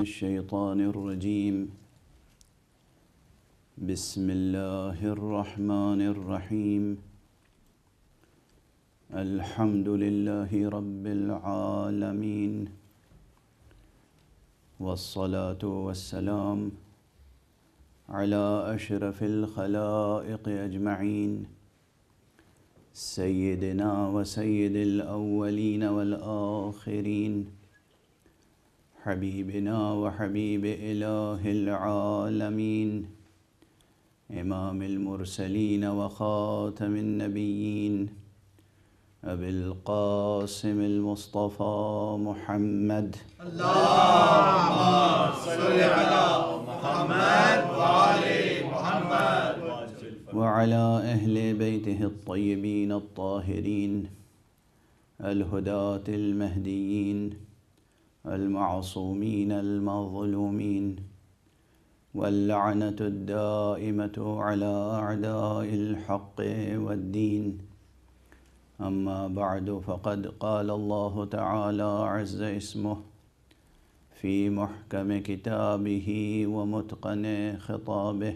الشيطان الرجيم. بسم الله الرحمن الرحيم. الحمد لله رب العالمين، والصلاة والسلام على أشرف الخلائق أجمعين، سيدنا وسيد الأولين والآخرين، حبيبنا وحبيب إله العالمين، إمام المرسلين وخاتم النبيين، أبي القاسم المصطفى محمد. اللهم صل على محمد وآل محمد وعلى أهل بيته الطيبين الطاهرين الهداة المهديين المعصومين المظلومين، واللعنة الدائمة على أعداء الحق والدين. أما بعد، فقد قال الله تعالى عز اسمه في محكم كتابه ومتقن خطابه.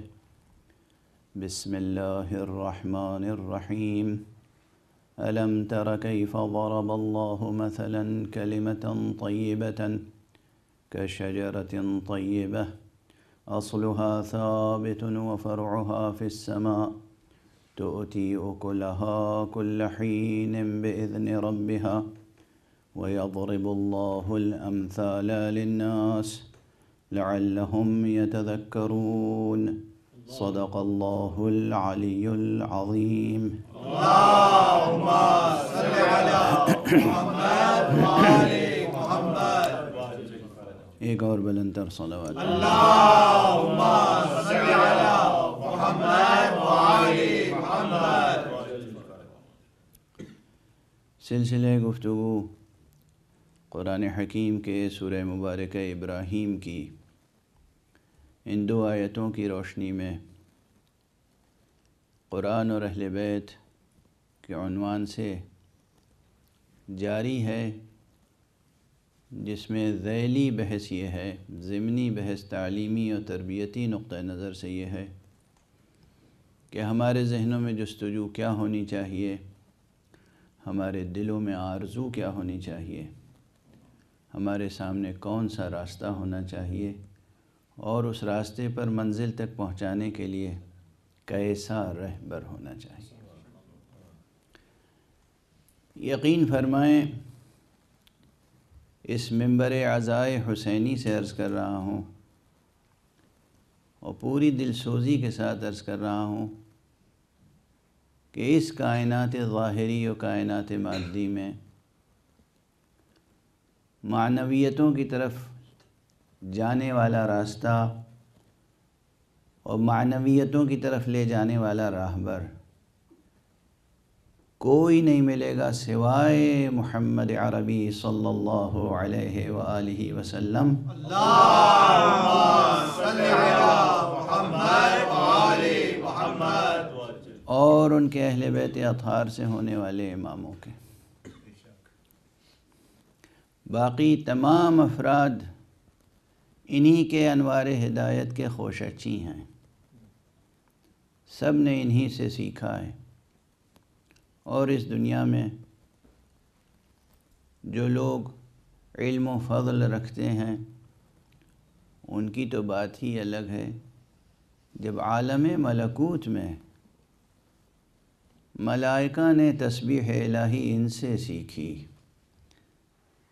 بسم الله الرحمن الرحيم. ألم تر كيف ضرب الله مثلا كلمة طيبة كشجرة طيبة أصلها ثابت وفرعها في السماء تؤتي أكلها كل حين بإذن ربها ويضرب الله الأمثال للناس لعلهم يتذكرون. صدق الله العلي العظيم. اللهم صل على محمد وآل محمد. ایک اور بلندر صلوات. اللهم صل على محمد وآل محمد. سلسلہ گفتگو قرآن حکیم کے سورہ مبارکہ ابراہیم کی ان دو آیتوں کی روشنی میں قرآن اور اہل بیت کے عنوان سے جاری ہے، جس میں ذیلی بحث یہ ہے، ضمنی بحث تعلیمی اور تربیتی نقطہ نظر سے یہ ہے کہ ہمارے ذہنوں میں جستجو کیا ہونی چاہیے، ہمارے دلوں میں آرزو کیا ہونی چاہیے، ہمارے سامنے کون سا راستہ ہونا چاہیے، اور اس راستے پر منزل تک پہنچانے کے لیے کیسا رہبر ہونا چاہیے۔ یقین فرمائیں، اس منبر عزائے حسینی سے عرض کر رہا ہوں اور پوری دلسوزی کے ساتھ عرض کر رہا ہوں کہ اس کائنات ظاہری و کائنات مادی میں معنویتوں کی طرف جانے والا راستہ اور معنویتوں کی طرف لے جانے والا راہبر کوئی نہیں ملے گا سوائے محمد عربی صلی اللہ علیہ وآلہ وسلم۔ اللهم صل على محمد وآل محمد اور ان کے اہل بیت اطہار سے ہونے والے اماموں کے۔ باقی تمام افراد انہی کے انوار ہدایت کے خوشچی ہیں، سب نے انہی سے سیکھا ہے، اور اس دنیا میں جو لوگ علم و فضل رکھتے ہیں ان کی تو بات ہی الگ ہے۔ جب عالم ملکوت میں ملائکہ نے تسبیح الہی ان سے سیکھی،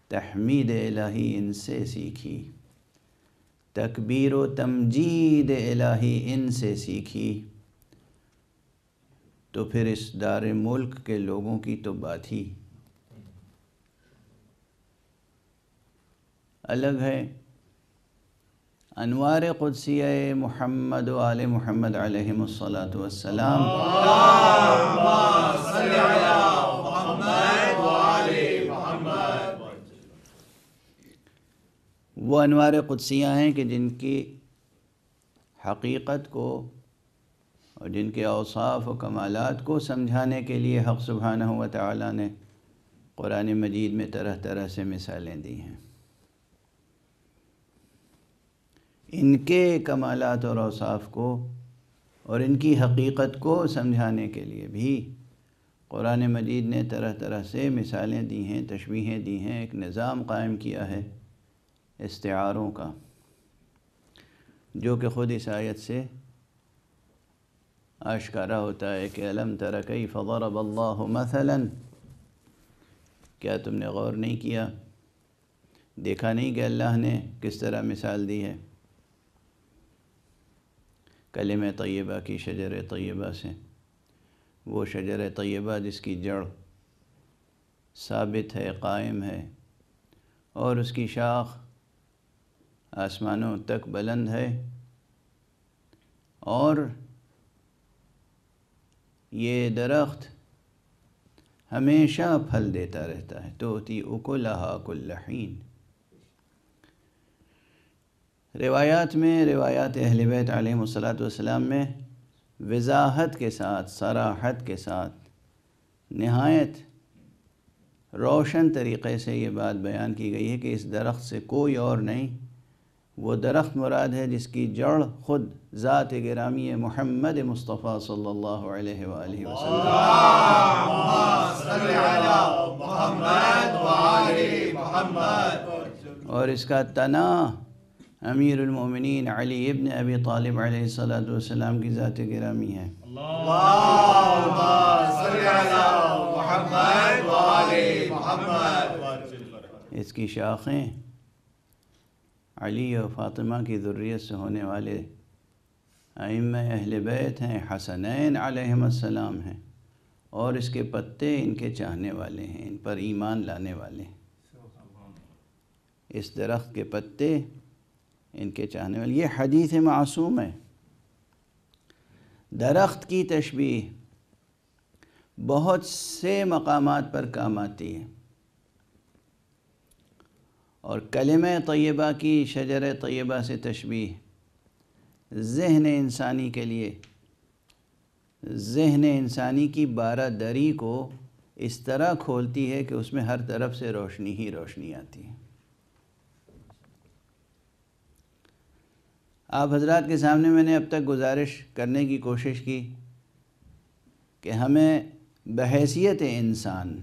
تحمید الہی ان سے سیکھی، تکبیر و تمجید الہی ان سے سیکھی، تو پھر اس دار ملک کے لوگوں کی تو بات ہی الگ ہے۔ انوار قدسیہ محمد و آل محمد علیہم الصلاۃ والسلام۔ اللهم صل على محمد وآل محمد. وہ انوار قدسیہ ہیں کہ جن کی حقیقت کو اور جن کے اوصاف و کمالات کو سمجھانے کے لیے حق سبحانہ و تعالیٰ نے قرآن مجید میں طرح طرح سے مثالیں دی ہیں۔ ان کے کمالات اور اوصاف کو اور ان کی حقیقت کو سمجھانے کے لیے بھی قرآن مجید نے طرح طرح سے مثالیں دی ہیں، تشبیہیں دی ہیں، ایک نظام قائم کیا ہے استعاروں کا، جو کہ خود اس آیت سے آشکارا ہوتا ہے کہ الم تر کیف ضرب اللہ مثلا، کیا تم نے غور نہیں کیا، دیکھا نہیں کہ اللہ نے کس طرح مثال دی ہے کلمہ طیبہ کی، شجر طیبہ سے، وہ شجر طیبہ جس کی جڑ ثابت ہے، قائم ہے، اور اس کی شاخ آسمانوں تک بلند ہے، اور یہ درخت ہمیشہ پھل دیتا رہتا ہے، تؤتی اکلھا کل حین۔ روایات میں، روایات اہل بیت علیہم الصلاۃ والسلام میں وضاحت کے ساتھ، صراحت کے ساتھ، نہایت روشن طریقے سے یہ بات بیان کی گئی ہے کہ اس درخت سے کوئی اور نہیں، وہ درخت مراد ہے جس کی جڑ خود ذات گرامی محمد مصطفیٰ صلی اللہ علیہ وآلہ وسلم، اللهم صل علی محمد وآل محمد، اور اس کا تنا امیر المومنین علی ابن ابی طالب علیہ السلام کی ذات گرامی ہے۔ اللهم صل علی محمد وآل محمد۔ اس کی شاخیں علی و فاطمہ کی ذریت سے ہونے والے ائمہ اہل بیت ہیں، حسنین علیہم السلام ہیں، اور اس کے پتے ان کے چاہنے والے ہیں، ان پر ایمان لانے والے ہیں۔ اس درخت کے پتے ان کے چاہنے والے، یہ حدیث معصوم ہے۔ درخت کی تشبیہ بہت سے مقامات پر کام آتی ہے، اور کلمہ طیبہ کی، شجر طیبہ سے تشبیہ ذہن انسانی کے لیے، ذہن انسانی کی بارہ دری کو اس طرح کھولتی ہے کہ اس میں ہر طرف سے روشنی ہی روشنی آتی ہے۔ آپ حضرات کے سامنے میں نے اب تک گزارش کرنے کی کوشش کی کہ ہمیں بحیثیت انسان،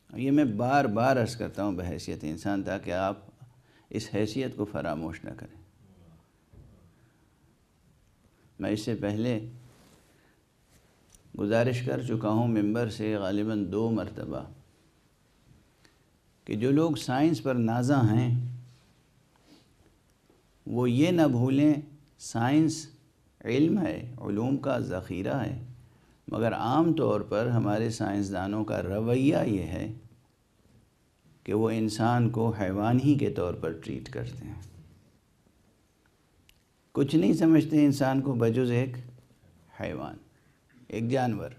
یہ میں بار بار عرض کرتا ہوں بحیثیت انسان، تاکہ آپ اس حیثیت کو فراموش نہ کریں۔ میں اس سے پہلے گزارش کر چکا ہوں ممبر سے غالباً 2 مرتبہ کہ جو لوگ سائنس پر نازاں ہیں وہ یہ نہ بھولیں، سائنس علم ہے، علوم کا ذخیرہ ہے، مگر عام طور پر ہمارے سائنسدانوں کا رویہ یہ ہے کہ وہ انسان کو حیوان ہی کے طور پر ٹریٹ کرتے ہیں، کچھ نہیں سمجھتے انسان کو بجز ایک حیوان، ایک جانور۔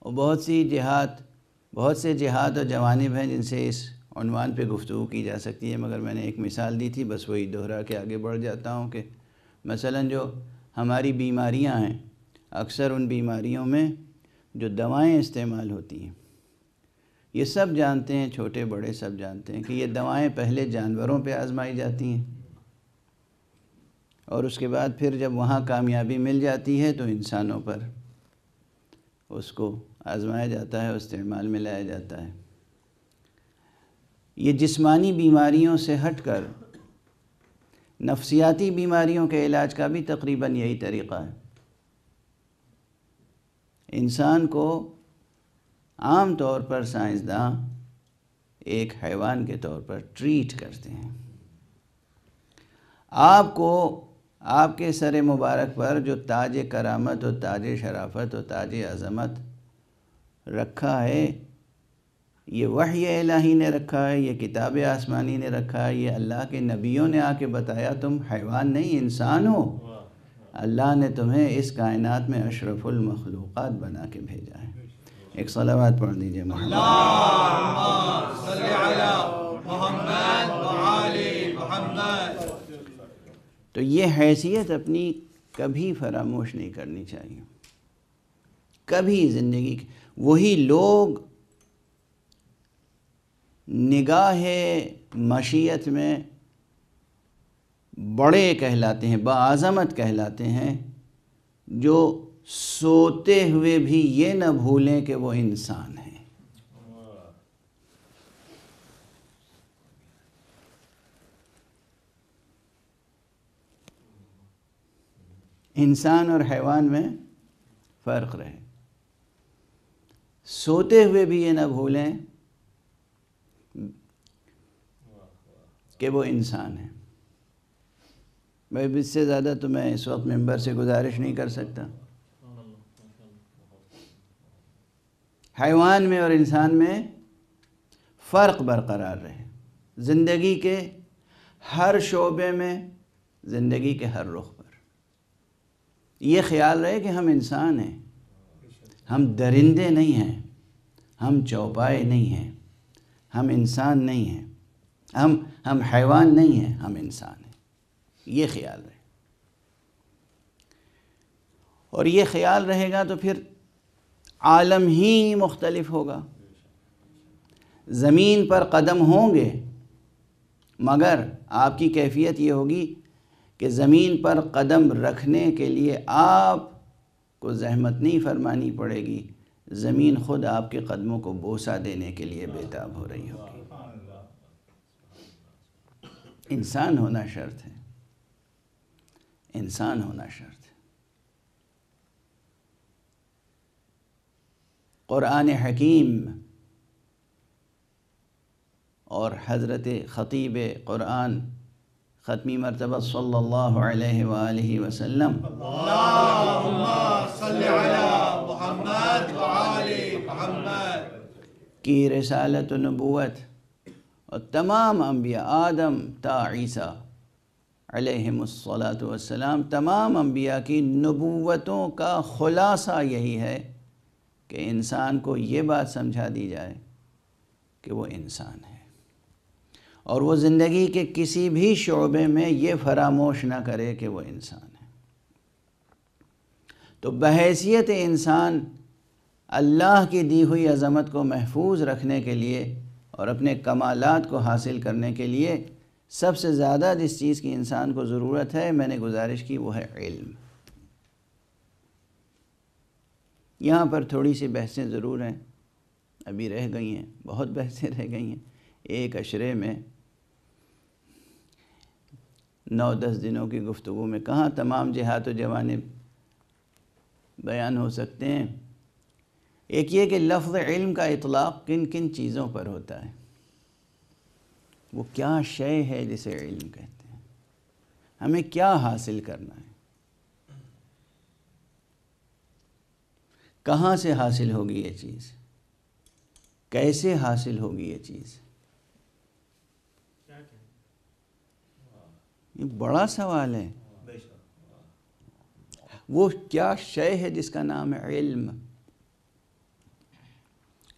اور بہت سے جہات اور جوانب ہیں جن سے اس عنوان پہ گفتگو کی جا سکتی ہے، مگر میں نے ایک مثال دی تھی، بس وہی دہرا کے آگے بڑھ جاتا ہوں کہ مثلا جو ہماری بیماریاں ہیں، اکثر ان بیماریوں میں جو دوائیں استعمال ہوتی ہیں، یہ سب جانتے ہیں، چھوٹے بڑے سب جانتے ہیں کہ یہ دوائیں پہلے جانوروں پہ آزمائی جاتی ہیں، اور اس کے بعد پھر جب وہاں کامیابی مل جاتی ہے تو انسانوں پر اس کو آزمایا جاتا ہے، استعمال میں لایا جاتا ہے۔ یہ جسمانی بیماریوں سے ہٹ کر نفسیاتی بیماریوں کے علاج کا بھی تقریباً یہی طریقہ ہے۔ انسان کو عام طور پر سائنسداں ایک حیوان کے طور پر ٹریٹ کرتے ہیں۔ آپ کو آپ کے سر مبارک پر جو تاج کرامت اور تاج شرافت اور تاج عظمت رکھا ہے، یہ وحی الہی نے رکھا ہے، یہ کتاب آسمانی نے رکھا ہے، یہ اللہ کے نبیوں نے آ کے بتایا تم حیوان نہیں انسان ہو، اللہ نے تمہیں اس کائنات میں اشرف المخلوقات بنا کے بھیجا ہے۔ ایک صلوات پڑھ دیجئے محمد۔ اللهم صل علی محمد وآل محمد۔ تو یہ حیثیت اپنی کبھی فراموش نہیں کرنی چاہیے، کبھی زندگی وہی لوگ نگاہ مشیت میں بڑے کہلاتے ہیں، باعظمت کہلاتے ہیں، جو سوتے ہوئے بھی یہ نہ بھولیں کہ وہ انسان ہیں۔ انسان اور حیوان میں فرق رہے، سوتے ہوئے بھی یہ نہ بھولیں کہ وہ انسان ہے۔ بھائی اس سے زیادہ تو میں اس وقت ممبر سے گزارش نہیں کر سکتا۔ حیوان میں اور انسان میں فرق برقرار رہے، زندگی کے ہر شعبے میں، زندگی کے ہر رخ پر یہ خیال رہے کہ ہم انسان ہیں، ہم درندے نہیں ہیں، ہم چوپائے نہیں ہیں، ہم انسان نہیں ہیں، ہم حیوان نہیں ہیں، ہم انسان ہیں۔ یہ خیال رہے، اور یہ خیال رہے گا تو پھر عالم ہی مختلف ہوگا۔ زمین پر قدم ہوں گے، مگر آپ کی کیفیت یہ ہوگی کہ زمین پر قدم رکھنے کے لیے آپ کو زحمت نہیں فرمانی پڑے گی، زمین خود آپ کے قدموں کو بوسہ دینے کے لیے بےتاب ہو رہی ہوگی۔ انسان ہونا شرط ہے، انسان ہونا شرط ہے۔ قرآن حکیم اور حضرت خطیب قرآن ختمی مرتبہ صلی اللہ علیہ وآلہ وسلم اللہم صلی علی محمد وآل محمد کی رسالت و نبوت، اور تمام انبیاء آدم تا عیسیٰ علیہم الصلاۃ والسلام، تمام انبیاء کی نبوتوں کا خلاصہ یہی ہے کہ انسان کو یہ بات سمجھا دی جائے کہ وہ انسان ہے، اور وہ زندگی کے کسی بھی شعبے میں یہ فراموش نہ کرے کہ وہ انسان ہے۔ تو بحیثیت انسان اللہ کی دی ہوئی عظمت کو محفوظ رکھنے کے لیے اور اپنے کمالات کو حاصل کرنے کے لیے سب سے زیادہ جس چیز کی انسان کو ضرورت ہے، میں نے گزارش کی، وہ ہے علم۔ یہاں پر تھوڑی سی بحثیں ضرور ہیں، ابھی رہ گئی ہیں، بہت بحثیں رہ گئی ہیں۔ ایک عشرے میں 9-10 دنوں کی گفتگو میں کہاں تمام جہات و جوانب بیان ہو سکتے ہیں۔ ایک یہ کہ لفظ علم کا اطلاق کن کن چیزوں پر ہوتا ہے، وہ کیا شے ہے جسے علم کہتے ہیں، ہمیں کیا حاصل کرنا ہے، کہاں سے حاصل ہوگی یہ چیز، کیسے حاصل ہوگی یہ چیز، یہ بڑا سوال ہے۔ وہ کیا شے ہے جس کا نام ہے علم،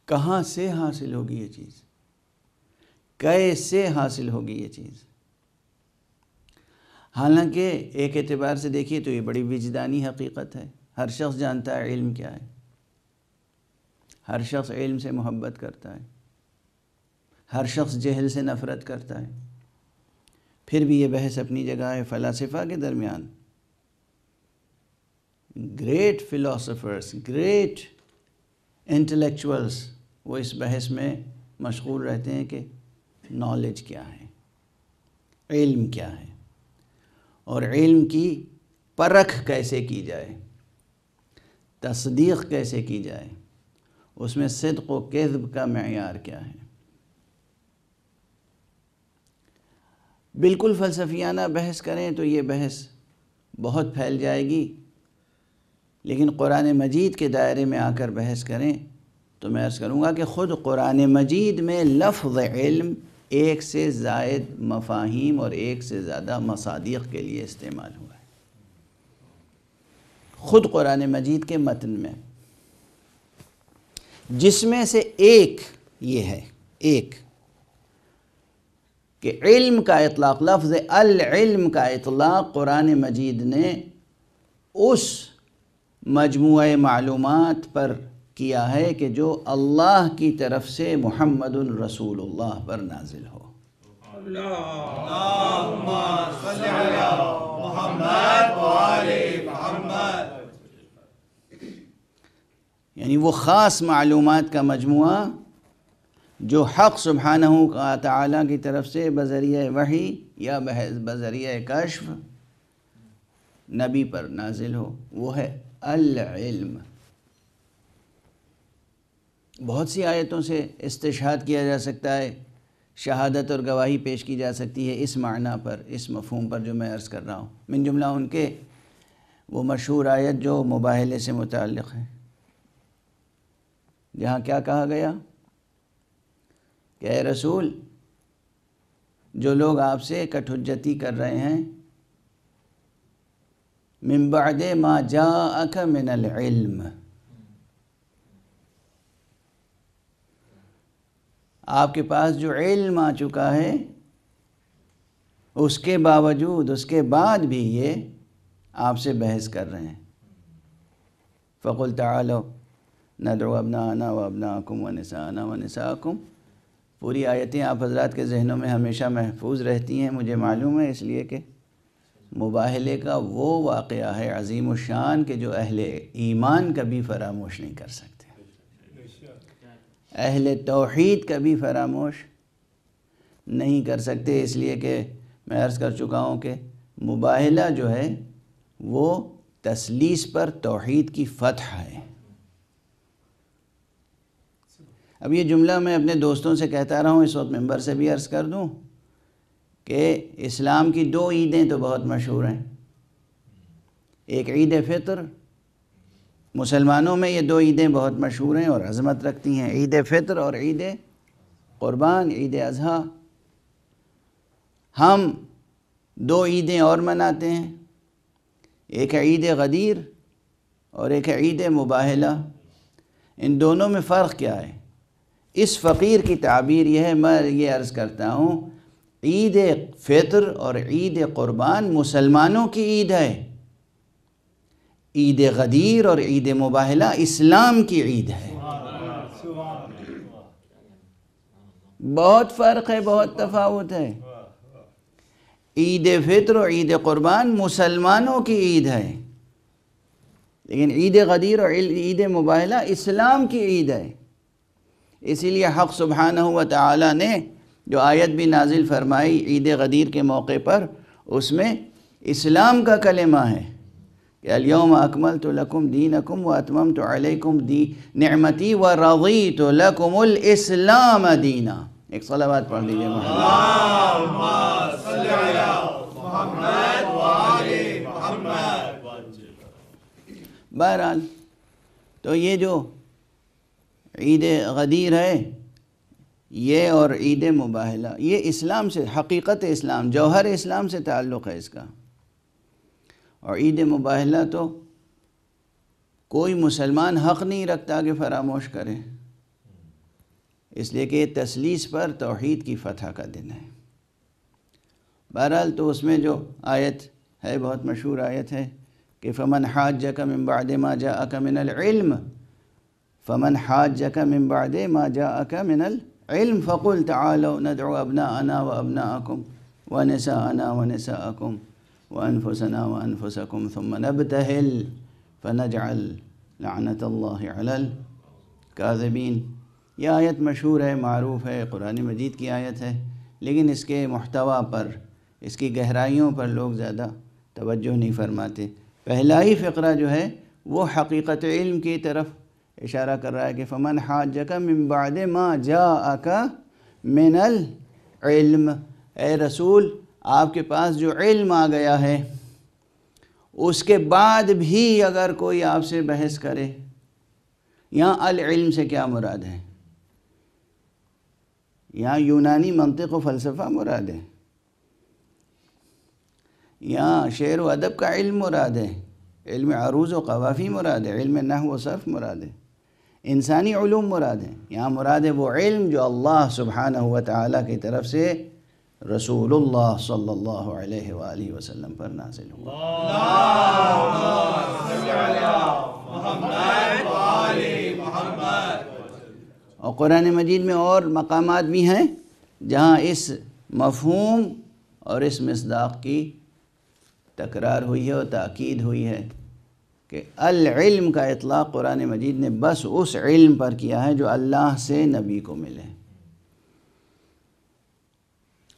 کہاں سے حاصل ہوگی یہ چیز، کیسے حاصل ہوگی یہ چیز۔ حالانکہ ایک اعتبار سے دیکھیے تو یہ بڑی وجدانی حقیقت ہے، ہر شخص جانتا ہے علم کیا ہے، ہر شخص علم سے محبت کرتا ہے، ہر شخص جہل سے نفرت کرتا ہے۔ پھر بھی یہ بحث اپنی جگہ ہے فلاسفہ کے درمیان، گریٹ فلاسفرز، گریٹ انٹلیکچولز، وہ اس بحث میں مشغول رہتے ہیں کہ نالج کیا ہے، علم کیا ہے، اور علم کی پرکھ کیسے کی جائے، تصدیق کیسے کی جائے، اس میں صدق و کذب کا معیار کیا ہے۔ بالکل فلسفیانہ بحث کریں تو یہ بحث بہت پھیل جائے گی، لیکن قرآن مجید کے دائرے میں آ کر بحث کریں تو میں عرض کروں گا کہ خود قرآن مجید میں لفظ علم ایک سے زائد مفاہیم اور ایک سے زیادہ مصادیق کے لیے استعمال ہوا ہے، خود قرآن مجید کے متن میں، جس میں سے ایک یہ ہے، ایک کہ علم کا اطلاق، لفظ العلم کا اطلاق قرآن مجید نے اس مجموعہ معلومات پر کیا ہے کہ جو اللہ کی طرف سے محمد الرسول اللہ پر نازل ہو۔ اللہم صلی علی محمد وآل محمد۔ یعنی وہ خاص معلومات کا مجموعہ جو حق سبحانہ تعالیٰ کی طرف سے بذریعہ وحی یا بذریعہ کشف نبی پر نازل ہو، وہ ہے العلم۔ بہت سی آیتوں سے استشہاد کیا جا سکتا ہے، شہادت اور گواہی پیش کی جا سکتی ہے اس معنی پر، اس مفہوم پر جو میں عرض کر رہا ہوں۔ من جملہ ان کے وہ مشہور آیت جو مباہلے سے متعلق ہے، جہاں کیا کہا گیا کہ اے رسول، جو لوگ آپ سے کٹ حجتی کر رہے ہیں، من بعد ما جاءک من العلم، آپ کے پاس جو علم آ چکا ہے، اس کے باوجود، اس کے بعد بھی یہ آپ سے بحث کر رہے ہیں۔ فَقُلْ تَعَالَوْا نَدْعُوا أَبْنَاءَنَا وَأَبْنَاءَكُمْ وَنِسَاءَنَا وَنِسَاءَكُمْ۔ پوری آیتیں آپ حضرات کے ذہنوں میں ہمیشہ محفوظ رہتی ہیں، مجھے معلوم ہے، اس لیے کہ مباہلے کا وہ واقعہ ہے عظیم الشان کہ جو اہل ایمان کبھی فراموش نہیں کر سکتے، اہل توحید کبھی فراموش نہیں کر سکتے، اس لیے کہ میں عرض کر چکا ہوں کہ مباہلہ جو ہے وہ تثلیث پر توحید کی فتح ہے۔ اب یہ جملہ میں اپنے دوستوں سے کہتا رہا ہوں، اس وقت ممبر سے بھی عرض کر دوں کہ اسلام کی دو عیدیں تو بہت مشہور ہیں، ایک عید فطر، مسلمانوں میں یہ دو عیدیں بہت مشہور ہیں اور عظمت رکھتی ہیں، عید فطر اور عید قربان، عید اضحیٰ۔ ہم دو عیدیں اور مناتے ہیں، ایک ہے عید غدیر اور ایک ہے عید مباہلہ۔ ان دونوں میں فرق کیا ہے؟ اس فقیر کی تعبیر یہ ہے، میں یہ عرض کرتا ہوں، عید فطر اور عید قربان مسلمانوں کی عید ہے، عید غدیر اور عید مباہلہ اسلام کی عید ہے۔ بہت فرق ہے، بہت تفاوت ہے۔ عید فطر اور عید قربان مسلمانوں کی عید ہے، لیکن عید غدیر اور عید مباہلہ اسلام کی عید ہے۔ اسی لیے حق سبحانہ و تعالی نے جو آیت بھی نازل فرمائی عید غدیر کے موقع پر، اس میں اسلام کا کلمہ ہے کہ الیوم اکملت لکم دینکم واتممت علیکم نعمتی ورضیت لکم الاسلام دینا۔ ایک صلوات پڑھ دیجئے اللہم صلی علی محمد وآل محمد۔ بہرحال تو یہ جو عید غدیر ہے یہ اور عید مباہلہ، یہ اسلام سے، حقیقت اسلام، جوہر اسلام سے تعلق ہے اس کا۔ اور عید مباہلہ تو کوئی مسلمان حق نہیں رکھتا کہ فراموش کرے، اس لیے کہ یہ تثلیث پر توحید کی فتح کا دن ہے۔ بہرحال تو اس میں جو آیت ہے بہت مشہور آیت ہے کہ فمن حاجک من بعد ما جاءک من العلم، فمن حاجک من بعد ما جاءک من العلم فقل تعالوا ندعو ابناءنا وابناءکم ونساءنا ونساءکم وانفسنا وانفسکم ثم نبتہل فنجعل لعنت اللہ علی الکاذبین۔ یہ آیت مشہور ہے، معروف ہے، قرآن مجید کی آیت ہے، لیکن اس کے محتوا پر، اس کی گہرائیوں پر لوگ زیادہ توجہ نہیں فرماتے۔ پہلا ہی فقرہ جو ہے وہ حقیقت علم کی طرف اشارہ کر رہا ہے کہ فمن حاجک من بعد ما جاءک من العلم، اے رسول آپ کے پاس جو علم آ گیا ہے اس کے بعد بھی اگر کوئی آپ سے بحث کرے، یہاں العلم سے کیا مراد ہے؟ یہاں یونانی منطق و فلسفہ مراد ہے، یہاں شعر و ادب کا علم مراد ہے، علم عروض و قوافی مراد ہے، علم نحو و صرف مراد ہے، انسانی علوم مراد ہے۔ یہاں مراد ہے وہ علم جو اللہ سبحانہ و تعالیٰ کی طرف سے رسول اللہ صلی اللہ علیہ وآلہ وسلم پر نازل ہوا۔ اللہم صلی علی محمد وآل محمد۔ اور قرآن مجید میں اور مقامات بھی ہیں جہاں اس مفہوم اور اس مصداق کی تکرار ہوئی ہے اور تاکید ہوئی ہے کہ العلم کا اطلاق قرآن مجید نے بس اس علم پر کیا ہے جو اللہ سے نبی کو ملے۔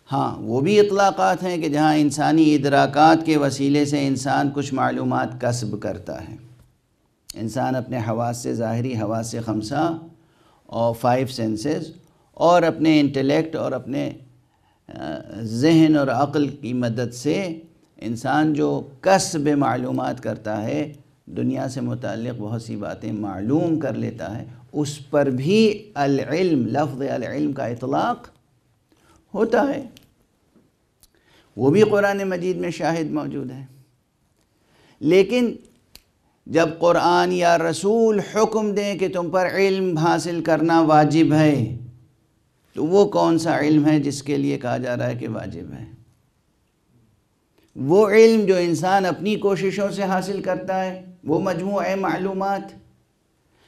ہاں وہ بھی اطلاقات ہیں کہ جہاں انسانی ادراکات کے وسیلے سے انسان کچھ معلومات کسب کرتا ہے، انسان اپنے حواس سے ظاہری حواس سے خمسہ اور 5 سینسز اور اپنے انٹلیکٹ اور اپنے ذہن اور عقل کی مدد سے انسان جو کسب معلومات کرتا ہے، دنیا سے متعلق بہت سی باتیں معلوم کر لیتا ہے، اس پر بھی العلم، لفظ العلم کا اطلاق ہوتا ہے، وہ بھی قرآن مجید میں شاہد موجود ہے۔ لیکن جب قرآن یا رسول حکم دیں کہ تم پر علم حاصل کرنا واجب ہے، تو وہ کون سا علم ہے جس کے لیے کہا جا رہا ہے کہ واجب ہے؟ وہ علم جو انسان اپنی کوششوں سے حاصل کرتا ہے، وہ مجموعہ معلومات،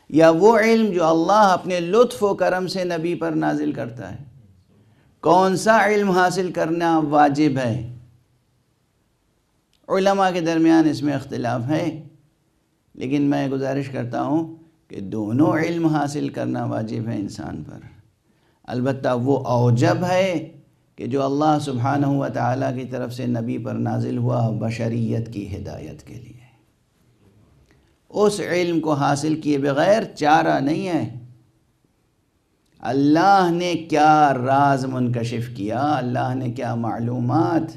یا وہ علم جو اللہ اپنے لطف و کرم سے نبی پر نازل کرتا ہے؟ کون سا علم حاصل کرنا واجب ہے؟ علماء کے درمیان اس میں اختلاف ہے، لیکن میں گزارش کرتا ہوں کہ دونوں علم حاصل کرنا واجب ہے انسان پر۔ البتہ وہ اوجب ہے کہ جو اللہ سبحانہ و تعالیٰ کی طرف سے نبی پر نازل ہوا بشریت کی ہدایت کے لیے، اس علم کو حاصل کیے بغیر چارہ نہیں ہے۔ اللہ نے کیا راز منکشف کیا، اللہ نے کیا معلومات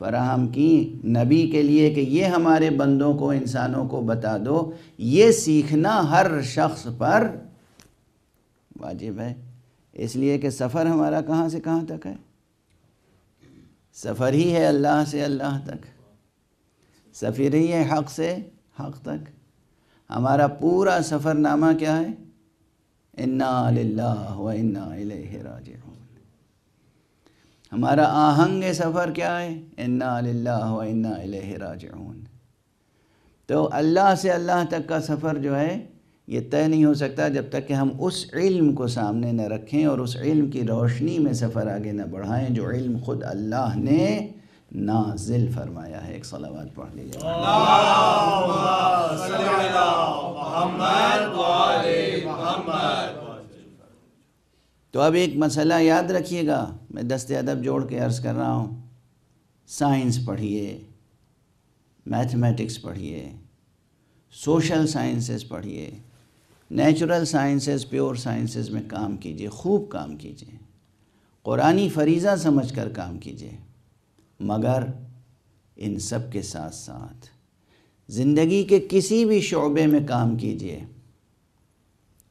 فراہم کی نبی کے لیے کہ یہ ہمارے بندوں کو، انسانوں کو بتا دو، یہ سیکھنا ہر شخص پر واجب ہے۔ اس لیے کہ سفر ہمارا کہاں سے کہاں تک ہے؟ سفر ہی ہے اللہ سے اللہ تک، سفر ہی ہے حق سے حق تک۔ ہمارا پورا سفر نامہ کیا ہے؟ انا للہ و انا الیہ راجعون۔ ہمارا آہنگ سفر کیا ہے؟ انا للہ و انا الیہ راجعون۔ تو اللہ سے اللہ تک کا سفر جو ہے یہ طے نہیں ہو سکتا جب تک کہ ہم اس علم کو سامنے نہ رکھیں اور اس علم کی روشنی میں سفر آگے نہ بڑھائیں جو علم خود اللہ نے نازل فرمایا ہے۔ ایک صلوات پڑھ لیجیے۔ اللہم صلی علی محمد و آل محمد۔ تو اب ایک مسئلہ یاد رکھیے گا، میں دست ادب جوڑ کے عرض کر رہا ہوں، سائنس پڑھیے، میتھمیٹکس پڑھیے، سوشل سائنسز پڑھیے، نیچرل سائنسز، پیور سائنسز میں کام کیجیے، خوب کام کیجیے، قرآنی فریضہ سمجھ کر کام کیجیے، مگر ان سب کے ساتھ ساتھ زندگی کے کسی بھی شعبے میں کام کیجیے،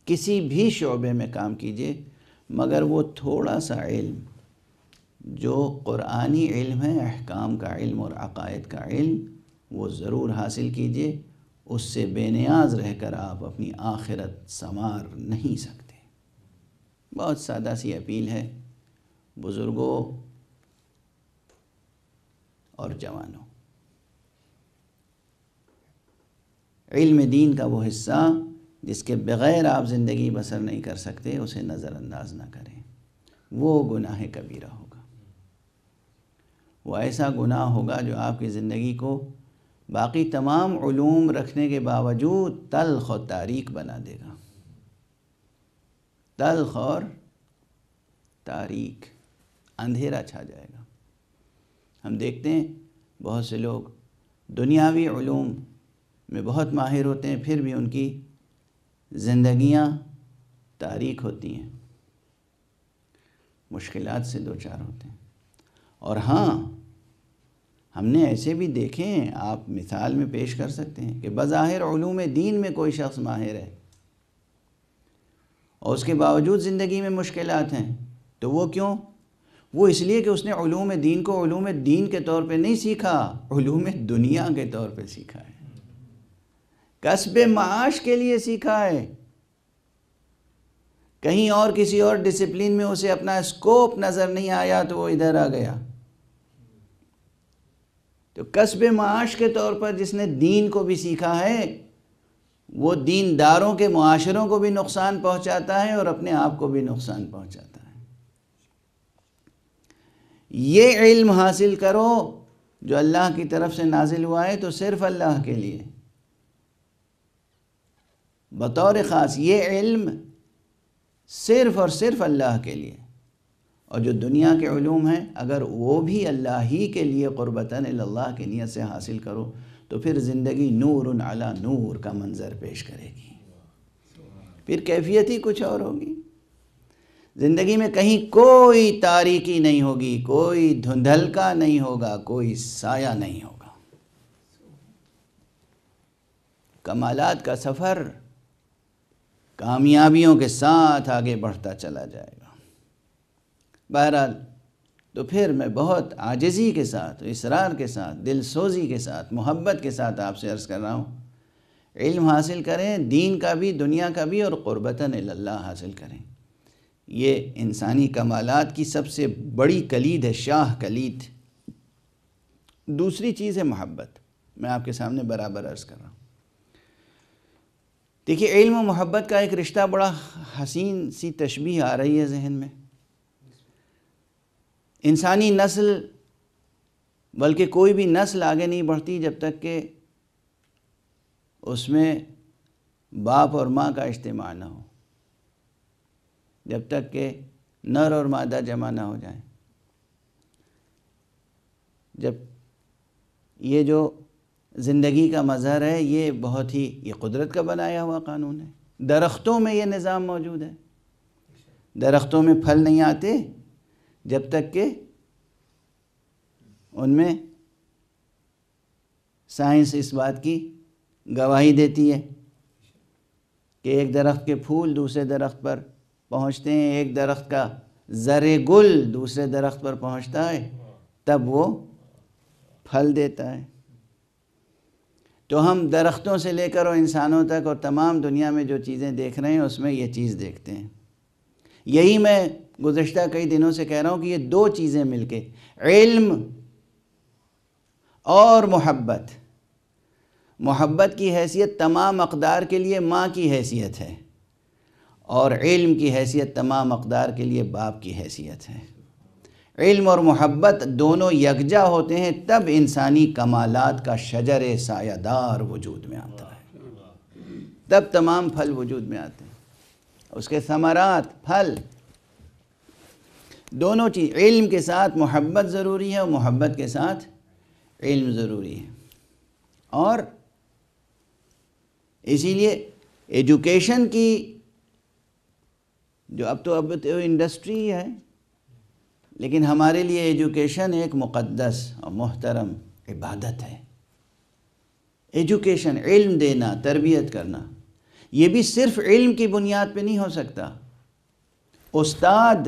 کسی بھی شعبے میں کام کیجیے، مگر وہ تھوڑا سا علم جو قرآنی علم ہے، احکام کا علم اور عقائد کا علم، وہ ضرور حاصل کیجیے۔ اس سے بے نیاز رہ کر آپ اپنی آخرت سنوار نہیں سکتے۔ بہت سادہ سی اپیل ہے بزرگوں اور جوانوں، علم دین کا وہ حصہ جس کے بغیر آپ زندگی بسر نہیں کر سکتے، اسے نظر انداز نہ کریں، وہ گناہ کبیرہ ہوگا، وہ ایسا گناہ ہوگا جو آپ کی زندگی کو باقی تمام علوم رکھنے کے باوجود تلخ اور تاریک بنا دے گا، تلخ اور تاریک، اندھیرا چھا جائے گا۔ ہم دیکھتے ہیں بہت سے لوگ دنیاوی علوم میں بہت ماہر ہوتے ہیں، پھر بھی ان کی زندگیاں تاریک ہوتی ہیں، مشکلات سے دوچار ہوتے ہیں۔ اور ہاں، ہم نے ایسے بھی دیکھے ہیں، آپ مثال میں پیش کر سکتے ہیں کہ بظاہر علوم دین میں کوئی شخص ماہر ہے اور اس کے باوجود زندگی میں مشکلات ہیں، تو وہ کیوں؟ وہ اس لیے کہ اس نے علوم دین کو علوم دین کے طور پہ نہیں سیکھا، علوم دنیا کے طور پہ سیکھا ہے، کسب معاش کے لیے سیکھا ہے۔ کہیں اور کسی اور ڈسپلن میں اسے اپنا اسکوپ نظر نہیں آیا تو وہ ادھر آ گیا۔ تو کسب معاش کے طور پر جس نے دین کو بھی سیکھا ہے، وہ دینداروں کے معاشروں کو بھی نقصان پہنچاتا ہے اور اپنے آپ کو بھی نقصان پہنچاتا ہے۔ یہ علم حاصل کرو جو اللہ کی طرف سے نازل ہوا ہے تو صرف اللہ کے لیے، بطور خاص یہ علم صرف اور صرف اللہ کے لیے، اور جو دنیا کے علوم ہیں اگر وہ بھی اللہ ہی کے لیے قربتاً اللہ کی نیت سے حاصل کرو تو پھر زندگی نور علی نور کا منظر پیش کرے گی، پھر کیفیت ہی کچھ اور ہوگی۔ زندگی میں کہیں کوئی تاریکی نہیں ہوگی، کوئی دھندھلکا نہیں ہوگا، کوئی سایہ نہیں ہوگا۔ کمالات کا سفر کامیابیوں کے ساتھ آگے بڑھتا چلا جائے گا۔ بہرحال تو پھر میں بہت عاجزی کے ساتھ، اصرار کے ساتھ، دل سوزی کے ساتھ، محبت کے ساتھ آپ سے عرض کر رہا ہوں، علم حاصل کریں، دین کا بھی دنیا کا بھی، اور قربتاً اللہ حاصل کریں۔ یہ انسانی کمالات کی سب سے بڑی کلید ہے، شاہ کلید۔ دوسری چیز ہے محبت، میں آپ کے سامنے برابر عرض کر رہا ہوں۔ دیکھیے علم و محبت کا ایک رشتہ، بڑا حسین سی تشبیہ آ رہی ہے ذہن میں۔ انسانی نسل، بلکہ کوئی بھی نسل آگے نہیں بڑھتی جب تک کہ اس میں باپ اور ماں کا اجتماع نہ ہو، جب تک کہ نر اور مادہ جمع نہ ہو جائیں۔ جب یہ جو زندگی کا مظہر ہے یہ بہت ہی، یہ قدرت کا بنایا ہوا قانون ہے۔ درختوں میں یہ نظام موجود ہے، درختوں میں پھل نہیں آتے جب تک کہ ان میں سائنس اس بات کی گواہی دیتی ہے کہ ایک درخت کے پھول دوسرے درخت پر پہنچتے ہیں، ایک درخت کا زرِ گل دوسرے درخت پر پہنچتا ہے، تب وہ پھل دیتا ہے۔ تو ہم درختوں سے لے کر اور انسانوں تک اور تمام دنیا میں جو چیزیں دیکھ رہے ہیں اس میں یہ چیز دیکھتے ہیں۔ یہی میں گزشتہ کئی دنوں سے کہہ رہا ہوں کہ یہ دو چیزیں مل کے، علم اور محبت، محبت کی حیثیت تمام اقدار کے لیے ماں کی حیثیت ہے، اور علم کی حیثیت تمام اقدار کے لیے باپ کی حیثیت ہے۔ علم اور محبت دونوں یکجا ہوتے ہیں تب انسانی کمالات کا شجر سایہ دار وجود میں آتا ہے، تب تمام پھل وجود میں آتے ہیں، اس کے ثمرات، پھل، دونوں چیز، علم کے ساتھ محبت ضروری ہے اور محبت کے ساتھ علم ضروری ہے۔ اور اسی لیے ایجوکیشن کی جو اب تو انڈسٹری ہے، لیکن ہمارے لیے ایجوکیشن ایک مقدس اور محترم عبادت ہے۔ ایجوکیشن، علم دینا، تربیت کرنا، یہ بھی صرف علم کی بنیاد پہ نہیں ہو سکتا۔ استاد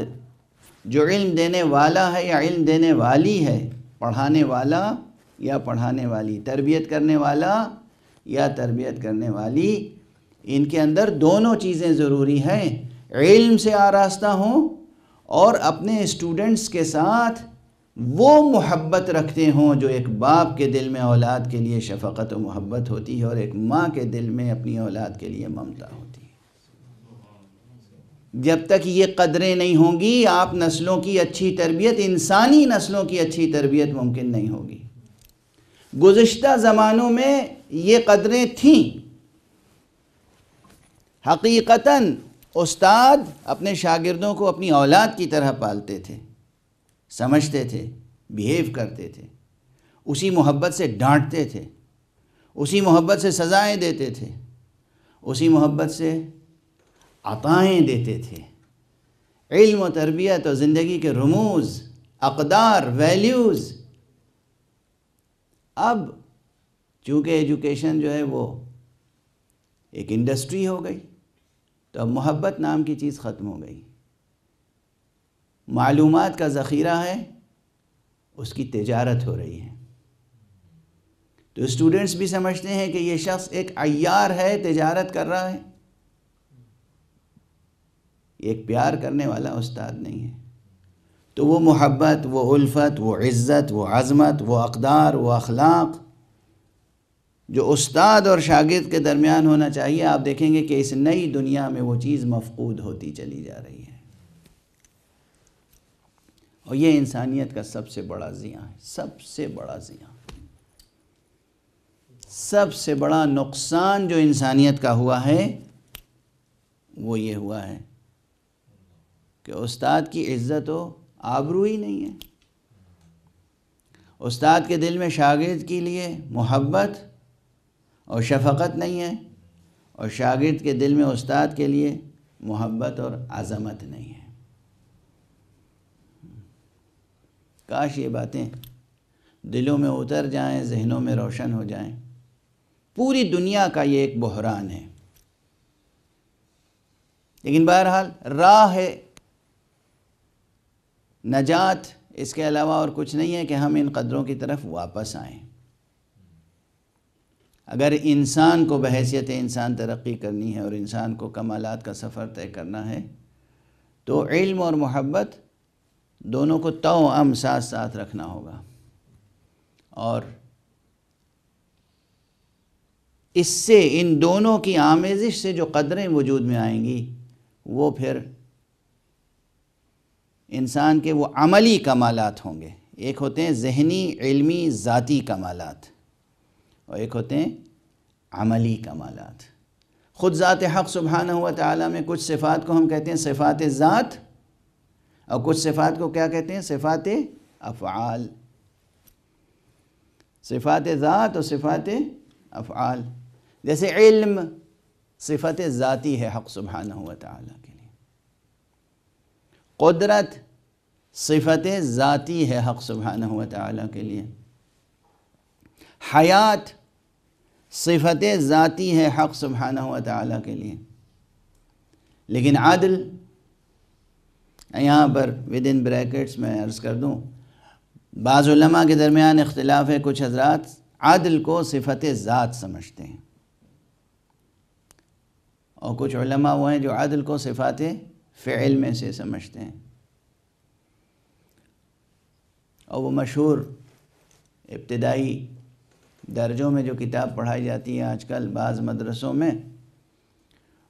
جو علم دینے والا ہے یا علم دینے والی ہے، پڑھانے والا یا پڑھانے والی، تربیت کرنے والا یا تربیت کرنے والی، ان کے اندر دونوں چیزیں ضروری ہیں، علم سے آراستہ ہوں اور اپنے اسٹوڈنٹس کے ساتھ وہ محبت رکھتے ہوں جو ایک باپ کے دل میں اولاد کے لیے شفقت و محبت ہوتی ہے اور ایک ماں کے دل میں اپنی اولاد کے لیے ممتا ہوتی ہے۔ جب تک یہ قدریں نہیں ہوں گی آپ نسلوں کی اچھی تربیت، انسانی نسلوں کی اچھی تربیت ممکن نہیں ہوگی۔ گزشتہ زمانوں میں یہ قدریں تھیں، حقیقتاً استاد اپنے شاگردوں کو اپنی اولاد کی طرح پالتے تھے، سمجھتے تھے، بیہیو کرتے تھے، اسی محبت سے ڈانٹتے تھے، اسی محبت سے سزائیں دیتے تھے، اسی محبت سے عطائیں دیتے تھے۔ علم و تربیت اور زندگی کے رموز، اقدار، ویلیوز۔ اب چونکہ ایجوکیشن جو ہے وہ ایک انڈسٹری ہو گئی تو اب محبت نام کی چیز ختم ہو گئی۔ معلومات کا ذخیرہ ہے، اس کی تجارت ہو رہی ہے۔ تو اسٹوڈنٹس بھی سمجھتے ہیں کہ یہ شخص ایک عیار ہے، تجارت کر رہا ہے، ایک پیار کرنے والا استاد نہیں ہے۔ تو وہ محبت، وہ الفت، وہ عزت، وہ عظمت، وہ اقدار، وہ اخلاق جو استاد اور شاگرد کے درمیان ہونا چاہیے، آپ دیکھیں گے کہ اس نئی دنیا میں وہ چیز مفقود ہوتی چلی جا رہی ہے۔ اور یہ انسانیت کا سب سے بڑا زیاں ہے، سب سے بڑا زیاں، سب سے بڑا نقصان جو انسانیت کا ہوا ہے وہ یہ ہوا ہے کہ استاد کی عزت و آبرو ہی نہیں ہے۔ استاد کے دل میں شاگرد کے لیے محبت اور شفقت نہیں ہے، اور شاگرد کے دل میں استاد کے لیے محبت اور عظمت نہیں ہے۔ کاش یہ باتیں دلوں میں اتر جائیں، ذہنوں میں روشن ہو جائیں۔ پوری دنیا کا یہ ایک بحران ہے، لیکن بہرحال راہ نجات اس کے علاوہ اور کچھ نہیں ہے کہ ہم ان قدروں کی طرف واپس آئیں۔ اگر انسان کو بحیثیت انسان ترقی کرنی ہے اور انسان کو کمالات کا سفر طے کرنا ہے تو علم اور محبت دونوں کو توأم ساتھ ساتھ رکھنا ہوگا، اور اس سے ان دونوں کی آمیزش سے جو قدریں وجود میں آئیں گی وہ پھر انسان کے وہ عملی کمالات ہوں گے۔ ایک ہوتے ہیں ذہنی، علمی، ذاتی کمالات، اور ایک ہوتے ہیں عملی کمالات۔ خود ذات حق سبحانہ و تعالیٰ میں کچھ صفات کو ہم کہتے ہیں صفات ذات، اور کچھ صفات کو کیا کہتے ہیں؟ صفات افعال۔ صفات ذات اور صفات افعال، جیسے علم صفت ذاتی ہے حق سبحانہ و تعالیٰ کے لیے، قدرت صفت ذاتی ہے حق سبحانہ و تعالیٰ کے لیے، حیات صفت ذاتی ہے حق سبحانہ و تعالیٰ کے لیے، لیکن عدل، یہاں پر ود ان بریکٹس میں عرض کر دوں، بعض علماء کے درمیان اختلاف ہے، کچھ حضرات عدل کو صفت ذات سمجھتے ہیں، اور کچھ علماء وہ ہیں جو عدل کو صفات فعل میں سے سمجھتے ہیں۔ اور وہ مشہور ابتدائی درجوں میں جو کتاب پڑھائی جاتی ہے آج کل بعض مدرسوں میں،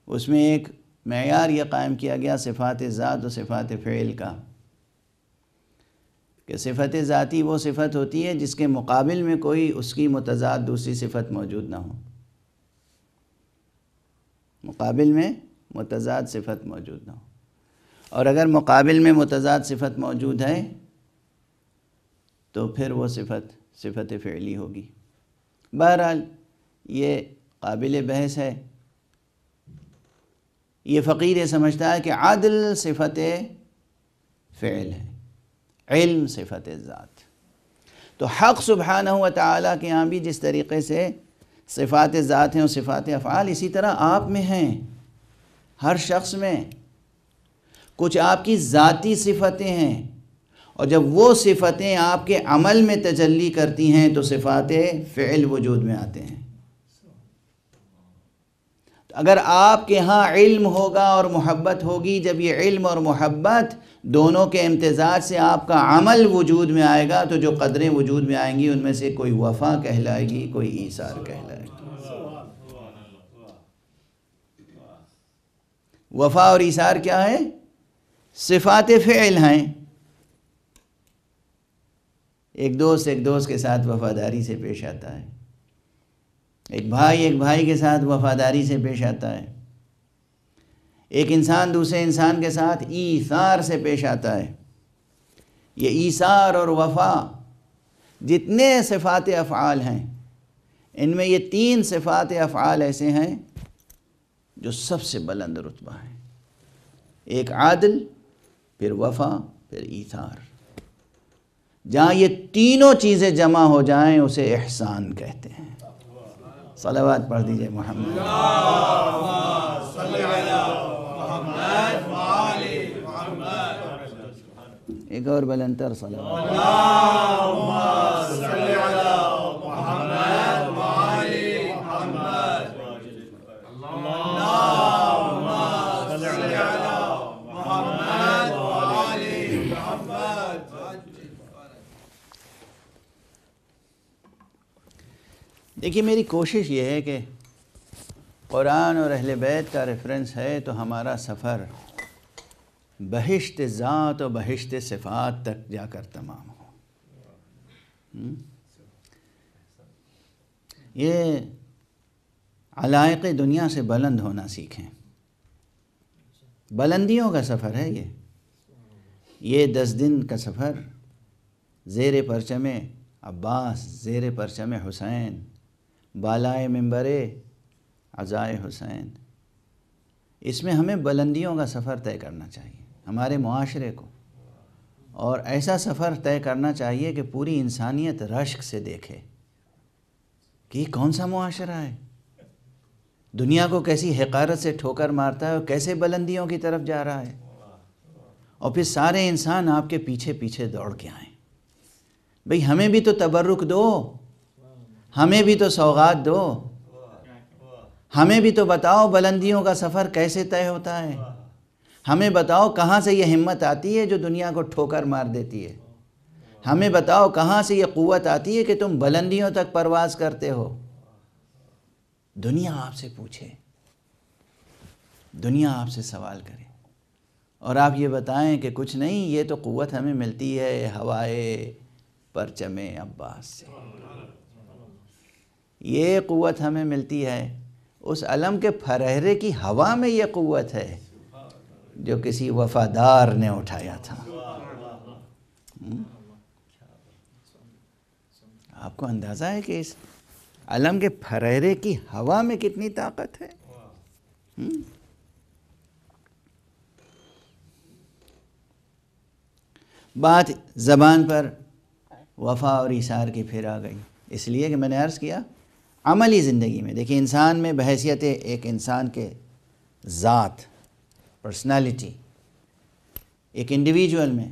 اس میں ایک معیار یہ قائم کیا گیا صفات ذات و صفات فعل کا، کہ صفت ذاتی وہ صفت ہوتی ہے جس کے مقابل میں کوئی اس کی متضاد دوسری صفت موجود نہ ہو، مقابل میں متضاد صفت موجود نہ ہو، اور اگر مقابل میں متضاد صفت موجود ہے تو پھر وہ صفت فعلی ہوگی۔ بہرحال یہ قابل بحث ہے۔ یہ فقیر یہ سمجھتا ہے کہ عدل صفت فعل ہے، علم صفت ذات۔ تو حق سبحانہ و تعالیٰ کے یہاں بھی جس طریقے سے صفات ذات ہیں اور صفات افعال، اسی طرح آپ میں ہیں، ہر شخص میں کچھ آپ کی ذاتی صفتیں ہیں، اور جب وہ صفتیں آپ کے عمل میں تجلی کرتی ہیں تو صفات فعل وجود میں آتے ہیں۔ اگر آپ کے ہاں علم ہوگا اور محبت ہوگی، جب یہ علم اور محبت دونوں کے امتزاج سے آپ کا عمل وجود میں آئے گا تو جو قدریں وجود میں آئیں گی ان میں سے کوئی وفا کہلائے گی، کوئی ایثار کہلائے گی۔ وفا اور ایثار کیا ہے؟ صفات فعل ہیں۔ ایک دوست کے ساتھ وفاداری سے پیش آتا ہے، ایک بھائی کے ساتھ وفاداری سے پیش آتا ہے، ایک انسان دوسرے انسان کے ساتھ ایثار سے پیش آتا ہے۔ یہ ایثار اور وفا جتنے صفات افعال ہیں، ان میں یہ تین صفات افعال ایسے ہیں جو سب سے بلند رتبہ ہیں، ایک عدل، پھر وفا، پھر ایثار۔ جہاں یہ تینوں چیزیں جمع ہو جائیں اسے احسان کہتے ہیں۔ صلوات پڑھ دیجئے محمد۔ ایک اور بلندتر صلوات۔ دیکھیے میری کوشش یہ ہے کہ قرآن اور اہل بیت کا ریفرنس ہے تو ہمارا سفر بہشت ذات و بہشت صفات تک جا کر تمام ہو۔ یہ علائق دنیا سے بلند ہونا سیکھیں، بلندیوں کا سفر ہے یہ 10 دن کا سفر زیر پرچم عباس، زیر پرچم حسین، بالائے منبر عزائے حسین، اس میں ہمیں بلندیوں کا سفر طے کرنا چاہیے ہمارے معاشرے کو، اور ایسا سفر طے کرنا چاہیے کہ پوری انسانیت رشک سے دیکھے کہ یہ کون سا معاشرہ ہے، دنیا کو کیسی حقارت سے ٹھوکر مارتا ہے اور کیسے بلندیوں کی طرف جا رہا ہے، اور پھر سارے انسان آپ کے پیچھے پیچھے دوڑ کے آئیں۔ بھئی ہمیں بھی تو تبرک دو، ہمیں بھی تو سوغات دو، ہمیں بھی تو بتاؤ بلندیوں کا سفر کیسے طے ہوتا ہے، ہمیں بتاؤ کہاں سے یہ ہمت آتی ہے جو دنیا کو ٹھوکر مار دیتی ہے، ہمیں بتاؤ کہاں سے یہ قوت آتی ہے کہ تم بلندیوں تک پرواز کرتے ہو۔ دنیا آپ سے پوچھے، دنیا آپ سے سوال کرے، اور آپ یہ بتائیں کہ کچھ نہیں، یہ تو قوت ہمیں ملتی ہے ہوائے پرچم عباس سے، یہ قوت ہمیں ملتی ہے اس علم کے پھرہرے کی ہوا میں، یہ قوت ہے جو کسی وفادار نے اٹھایا تھا۔ آپ کو اندازہ ہے کہ اس علم کے پھرہرے کی ہوا میں کتنی طاقت ہے؟ بات زبان پر وفا اور ایثار کی پھر آ گئی، اس لیے کہ میں نے عرض کیا عملی زندگی میں دیکھیں انسان میں بحیثیت ایک انسان کے ذات، پرسنالٹی، ایک انڈیویجول میں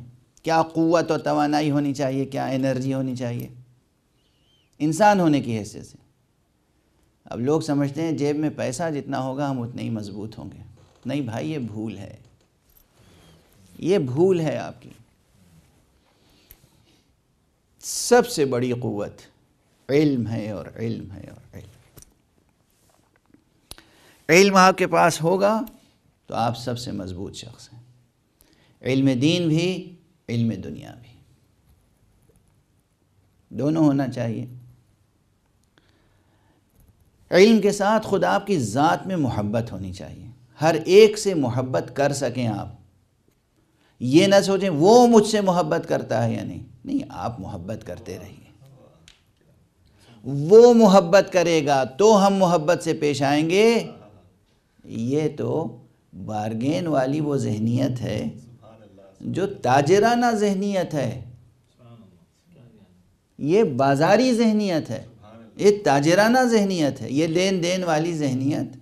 کیا قوت اور توانائی ہونی چاہیے، کیا انرجی ہونی چاہیے انسان ہونے کی حیثیت سے۔ اب لوگ سمجھتے ہیں جیب میں پیسہ جتنا ہوگا ہم اتنے ہی مضبوط ہوں گے، نہیں بھائی، یہ بھول ہے، یہ بھول ہے آپ کی۔ سب سے بڑی قوت علم ہے، اور علم ہے، اور علم آپ کے پاس ہوگا تو آپ سب سے مضبوط شخص ہیں، علم دین بھی علم دنیا بھی، دونوں ہونا چاہیے۔ علم کے ساتھ خود آپ کی ذات میں محبت ہونی چاہیے، ہر ایک سے محبت کر سکیں آپ، یہ نہ سوچیں وہ مجھ سے محبت کرتا ہے یا نہیں، آپ محبت کرتے رہیے، وہ محبت کرے گا تو ہم محبت سے پیش آئیں گے۔ یہ تو بارگین والی وہ ذہنیت ہے جو تاجرانہ ذہنیت ہے، یہ بازاری ذہنیت ہے، یہ تاجرانہ ذہنیت ہے، یہ لین دین والی ذہنیت،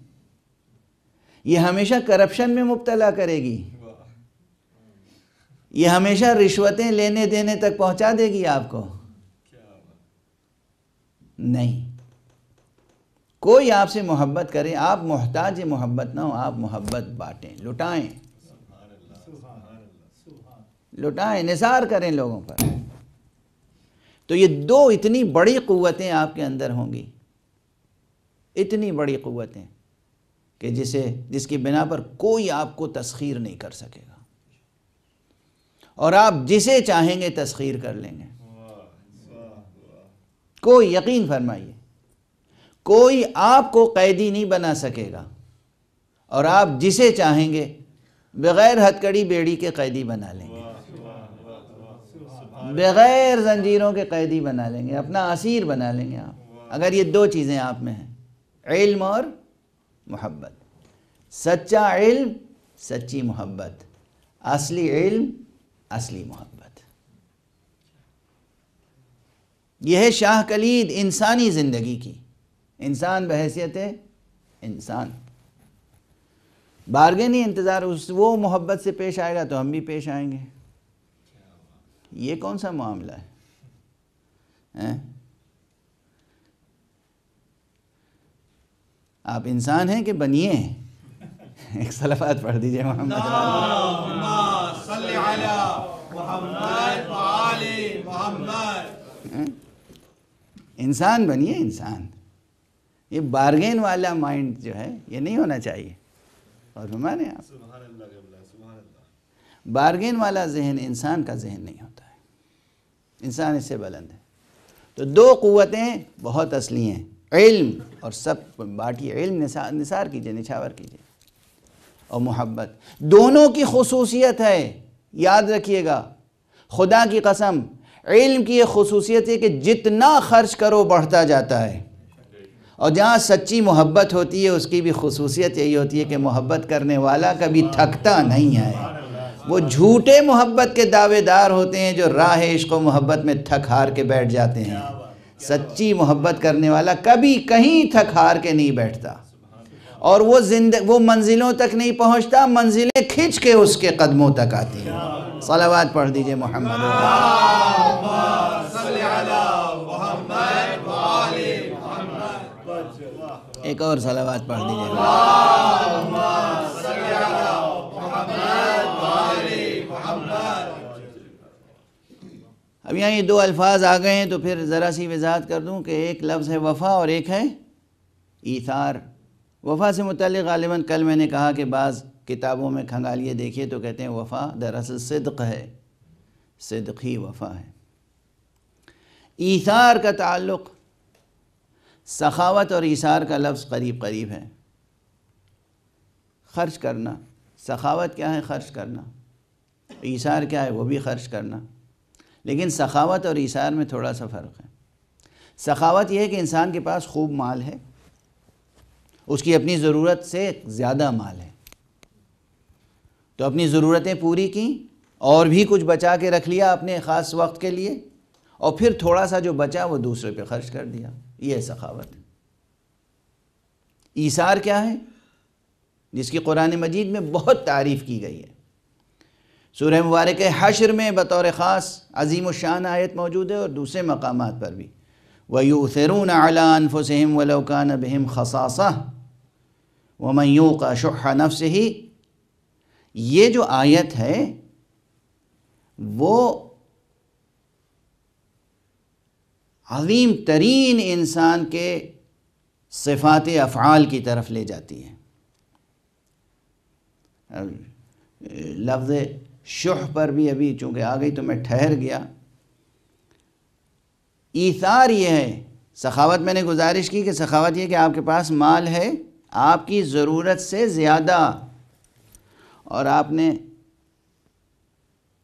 یہ ہمیشہ کرپشن میں مبتلا کرے گی، یہ ہمیشہ رشوتیں لینے دینے تک پہنچا دے گی آپ کو۔ نہیں، کوئی آپ سے محبت کرے، آپ محتاج محبت نہ ہو، آپ محبت بانٹیں، لٹائیں، لٹائیں، نثار کریں لوگوں پر، تو یہ دو اتنی بڑی قوتیں آپ کے اندر ہوں گی، اتنی بڑی قوتیں کہ جس کی بنا پر کوئی آپ کو تسخیر نہیں کر سکے گا، اور آپ جسے چاہیں گے تسخیر کر لیں گے۔ کوئی، یقین فرمائیے، کوئی آپ کو قیدی نہیں بنا سکے گا، اور آپ جسے چاہیں گے بغیر ہتھ کڑی بیڑی کے قیدی بنا لیں گے، بغیر زنجیروں کے قیدی بنا لیں گے، اپنا اسیر بنا لیں گے آپ، اگر یہ دو چیزیں آپ میں ہیں، علم اور محبت۔ سچا علم، سچی محبت، اصلی علم، اصلی محبت، یہ ہے شاہ کلید انسانی زندگی کی، انسان بحیثیت انسان، بارگین ہی انتظار، وہ محبت سے پیش آئے گا تو ہم بھی پیش آئیں گے۔ یہ کون سا معاملہ ہے؟ آپ انسان ہیں کہ بنیے ہیں؟ ایک صلوات پڑھ دیجئے محمد اللہم صلی علی محمد وآل محمد۔ انسان بنیے، انسان، یہ بارگین والا مائنڈ جو ہے یہ نہیں ہونا چاہیے. اور ہمارے یہاں بارگین والا ذہن انسان کا ذہن نہیں ہوتا ہے، انسان اس سے بلند ہے. تو دو قوتیں بہت اصلی ہیں، علم اور سب باقی علم نثار کیجئے، نچھاور کیجئے، اور محبت. دونوں کی خصوصیت ہے، یاد رکھیے گا. خدا کی قسم، علم کی یہ خصوصیت ہے کہ جتنا خرچ کرو بڑھتا جاتا ہے. اور جہاں سچی محبت ہوتی ہے اس کی بھی خصوصیت یہی ہوتی ہے کہ محبت کرنے والا کبھی تھکتا نہیں ہے. وہ جھوٹے محبت کے دعوے دار ہوتے ہیں جو راہ عشق و محبت میں تھک ہار کے بیٹھ جاتے ہیں. سچی محبت کرنے والا کبھی کہیں تھک ہار کے نہیں بیٹھتا، اور وہ منزلوں تک نہیں پہنچتا، منزلیں کھنچ کے اس کے قدموں تک آتی ہیں. صلوات پڑھ دیجئے محمد. ایک اور صلوات پڑھ دیجئے. اب یہاں یہ دو الفاظ آ گئے ہیں تو پھر ذرا سی وضاحت کر دوں کہ ایک لفظ ہے وفا اور ایک ہے ایثار. وفا سے متعلق غالباً کل میں نے کہا کہ بعض کتابوں میں کھنگالیے دیکھیے تو کہتے ہیں وفا دراصل صدق ہے، صدق ہی وفا ہے. ایثار کا تعلق سخاوت اور ایثار کا لفظ قریب قریب ہے. خرچ کرنا، سخاوت کیا ہے؟ خرچ کرنا. ایثار کیا ہے؟ وہ بھی خرچ کرنا. لیکن سخاوت اور ایثار میں تھوڑا سا فرق ہے. سخاوت یہ ہے کہ انسان کے پاس خوب مال ہے، اس کی اپنی ضرورت سے زیادہ مال ہے، تو اپنی ضرورتیں پوری کیں اور بھی کچھ بچا کے رکھ لیا اپنے خاص وقت کے لیے، اور پھر تھوڑا سا جو بچا وہ دوسرے پہ خرچ کر دیا. یہ سخاوت. ایثار کیا ہے؟ جس کی قرآن مجید میں بہت تعریف کی گئی ہے. سورہ مبارک حشر میں بطور خاص عظیم الشان آیت موجود ہے، اور دوسرے مقامات پر بھی. وَيُؤْثِرُونَ عَلَىٰ أَنفُسِهِمْ وَلَوْ كَانَ بِهِمْ خَصَاصَةٌ وَمَنْ يُوقَ شُحَّ نَفْسِهِ. یہ جو آیت ہے وہ عظیم ترین انسان کے صفات افعال کی طرف لے جاتی ہے. لفظ شح پر بھی ابھی چونکہ آ گئی تو میں ٹھہر گیا. ایثار یہ ہے، سخاوت میں نے گزارش کی کہ سخاوت یہ کہ آپ کے پاس مال ہے آپ کی ضرورت سے زیادہ، اور آپ نے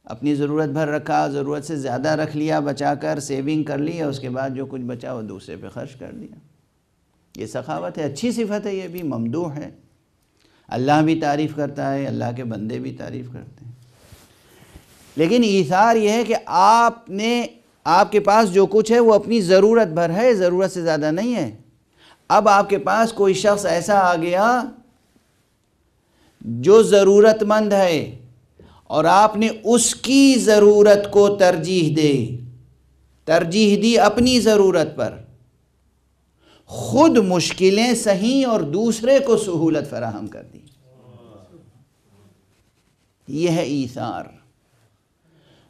اپنی ضرورت بھر رکھا، ضرورت سے زیادہ رکھ لیا، بچا کر سیونگ کر لی، اور اس کے بعد جو کچھ بچا وہ دوسرے پہ خرچ کر دیا. یہ سخاوت ہے، اچھی صفت ہے، یہ بھی ممدوح ہے. اللہ بھی تعریف کرتا ہے، اللہ کے بندے بھی تعریف کرتے ہیں. لیکن ایثار یہ ہے کہ آپ کے پاس جو کچھ ہے وہ اپنی ضرورت بھر ہے، ضرورت سے زیادہ نہیں ہے. اب آپ کے پاس کوئی شخص ایسا آ گیا جو ضرورت مند ہے، اور آپ نے اس کی ضرورت کو ترجیح دی اپنی ضرورت پر. خود مشکلیں سہیں اور دوسرے کو سہولت فراہم کر دی. یہ ہے ایثار،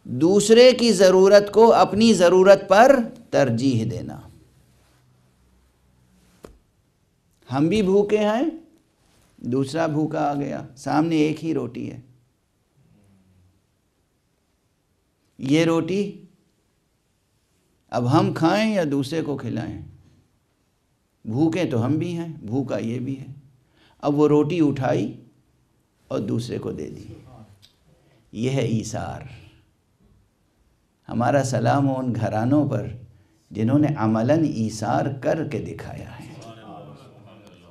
دوسرے کی ضرورت کو اپنی ضرورت پر ترجیح دینا. ہم بھی بھوکے ہیں، دوسرا بھوکا آ گیا، سامنے ایک ہی روٹی ہے. یہ روٹی اب ہم کھائیں یا دوسرے کو کھلائیں؟ بھوکے تو ہم بھی ہیں، بھوکا یہ بھی ہے. اب وہ روٹی اٹھائی اور دوسرے کو دے دی. یہ ہے ایثار. ہمارا سلام ان گھرانوں پر جنہوں نے عملاً ایثار کر کے دکھایا ہے،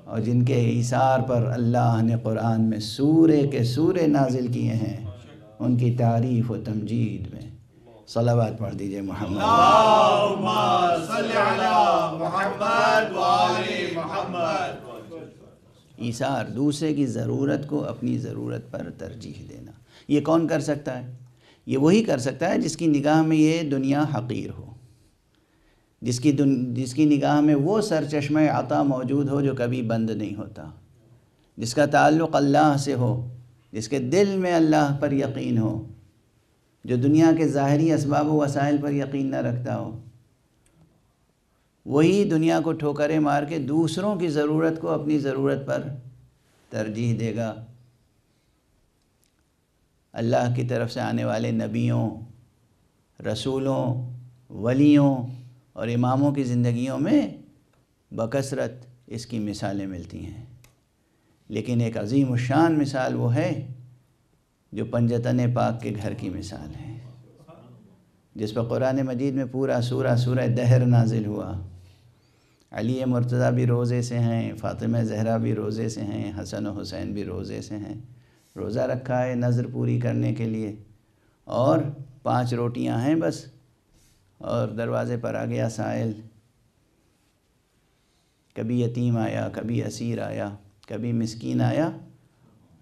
اور جن کے ایثار پر اللہ نے قرآن میں سورے کے سورے نازل کیے ہیں. ان کی تعریف و تمجید میں صلوات پڑھ دیجئے محمد. اللہم صلی علی محمد وآل محمد. ایثار، دوسرے کی ضرورت کو اپنی ضرورت پر ترجیح دینا. یہ کون کر سکتا ہے؟ یہ وہی کر سکتا ہے جس کی نگاہ میں یہ دنیا حقیر ہو، جس کی نگاہ میں وہ سرچشمہ عطا موجود ہو جو کبھی بند نہیں ہوتا، جس کا تعلق اللہ سے ہو، جس کے دل میں اللہ پر یقین ہو، جو دنیا کے ظاہری اسباب و وسائل پر یقین نہ رکھتا ہو. وہی دنیا کو ٹھوکریں مار کے دوسروں کی ضرورت کو اپنی ضرورت پر ترجیح دے گا۔ اللہ کی طرف سے آنے والے نبیوں، رسولوں، ولیوں اور اماموں کی زندگیوں میں بکثرت اس کی مثالیں ملتی ہیں، لیکن ایک عظیم الشان مثال وہ ہے جو پنجتن پاک کے گھر کی مثال ہے، جس پر قرآن مجید میں پورا سورہ دہر نازل ہوا۔ علی مرتضیٰ بھی روزے سے ہیں، فاطمہ زہرا بھی روزے سے ہیں، حسن و حسین بھی روزے سے ہیں، روزہ رکھا ہے نذر پوری کرنے کے لیے، اور 5 روٹیاں ہیں بس، اور دروازے پر آ گیا سائل، کبھی یتیم آیا، کبھی اسیر آیا، کبھی مسکین آیا،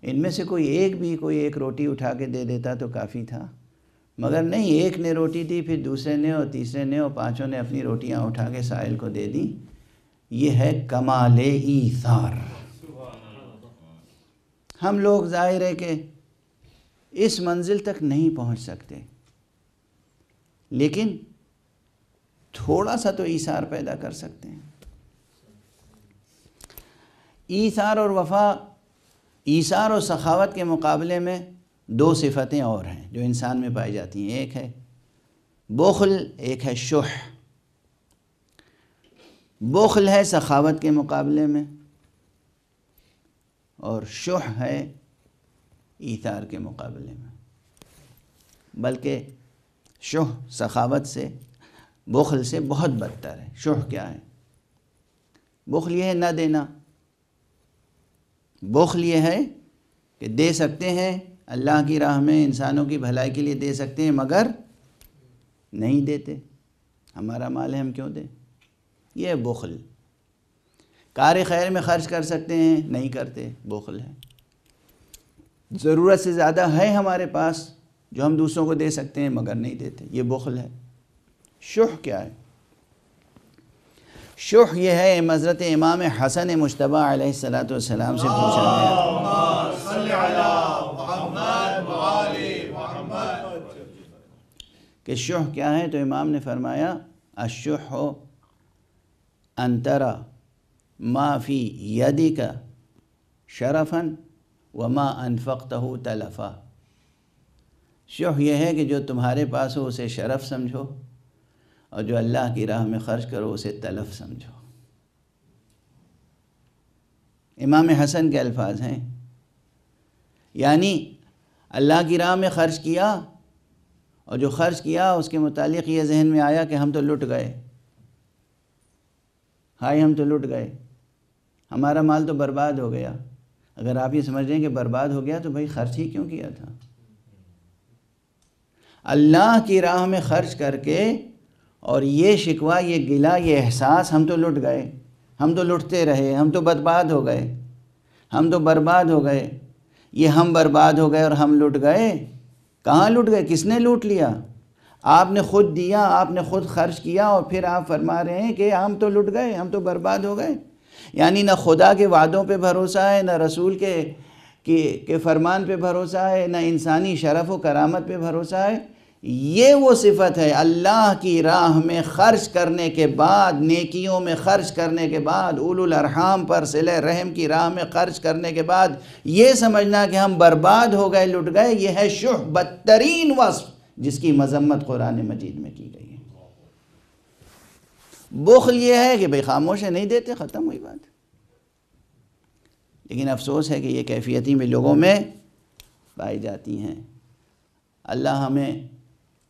ان میں سے کوئی ایک روٹی اٹھا کے دے دیتا تو کافی تھا، مگر نہیں، ایک نے روٹی دی، پھر دوسرے نے اور تیسرے نے اور 5 نے اپنی روٹیاں اٹھا کے سائل کو دے دی۔ یہ ہے کمال ایثار۔ ہم لوگ ظاہر ہے کہ اس منزل تک نہیں پہنچ سکتے، لیکن تھوڑا سا تو ایثار پیدا کر سکتے ہیں۔ ایثار اور وفا، ایثار اور سخاوت کے مقابلے میں 2 صفتیں اور ہیں جو انسان میں پائی جاتی ہیں، ایک ہے بخل، ایک ہے شح۔ بخل ہے سخاوت کے مقابلے میں، اور شح ہے ایثار کے مقابلے میں، بلکہ شح سخاوت سے، بخل سے بہت بدتر ہے۔ شح کیا ہے؟ بخل یہ ہے نہ دینا، بخل یہ ہے کہ دے سکتے ہیں اللہ کی راہ میں، انسانوں کی بھلائی کے لیے دے سکتے ہیں، مگر نہیں دیتے، ہمارا مال ہے ہم کیوں دیں، یہ بخل۔ کار خیر میں خرچ کر سکتے ہیں، نہیں کرتے، بخل ہے۔ ضرورت سے زیادہ ہے ہمارے پاس جو ہم دوسروں کو دے سکتے ہیں مگر نہیں دیتے، یہ بخل ہے۔ شح کیا ہے؟ شح یہ ہے، حضرت امام حسن مجتبی علیہ السلام سے پوچھا گیا کہ شح کیا ہے، تو امام نے فرمایا الشح ان ترى ما فی یدک شرفا وما انفقته تلفا۔ شح یہ ہے کہ جو تمہارے پاس ہو اسے شرف سمجھو، اور جو اللہ کی راہ میں خرچ کرو اسے تلف سمجھو۔ امام حسن کے الفاظ ہیں، یعنی اللہ کی راہ میں خرچ کیا، اور جو خرچ کیا اس کے متعلق یہ ذہن میں آیا کہ ہم تو لٹ گئے، ہائے ہم تو لٹ گئے، ہمارا مال تو برباد ہو گیا۔ اگر آپ یہ سمجھ رہے ہیں کہ برباد ہو گیا تو بھائی خرچ ہی کیوں کیا تھا؟ اللہ کی راہ میں خرچ کر کے، اور یہ شکوہ، یہ گلہ، یہ احساس ہم تو لٹ گئے، ہم تو لٹتے رہے، ہم تو برباد ہو گئے، ہم تو برباد ہو گئے، یہ ہم برباد ہو گئے اور ہم لٹ گئے، کہاں لٹ گئے؟ کس نے لوٹ لیا؟ آپ نے خود دیا، آپ نے خود خرچ کیا، اور پھر آپ فرما رہے ہیں کہ ہم تو لٹ گئے، ہم تو برباد ہو گئے۔ یعنی نہ خدا کے وعدوں پہ بھروسہ ہے، نہ رسول کے فرمان پہ بھروسہ ہے، نہ انسانی شرف و کرامت پہ بھروسہ ہے۔ یہ وہ صفت ہے اللہ کی راہ میں خرچ کرنے کے بعد، نیکیوں میں خرچ کرنے کے بعد، اولو الارحام پر صلہ رحم کی راہ میں خرچ کرنے کے بعد یہ سمجھنا کہ ہم برباد ہو گئے، لٹ گئے، یہ ہے شح، بدترین وصف جس کی مذمت قرآن مجید میں کی گئی ہے۔ بخل یہ ہے کہ بھئی خاموش ہے، نہیں دیتے، ختم ہوئی بات۔ لیکن افسوس ہے کہ یہ کیفیتیں بھی لوگوں میں پائی جاتی ہیں۔ اللہ ہمیں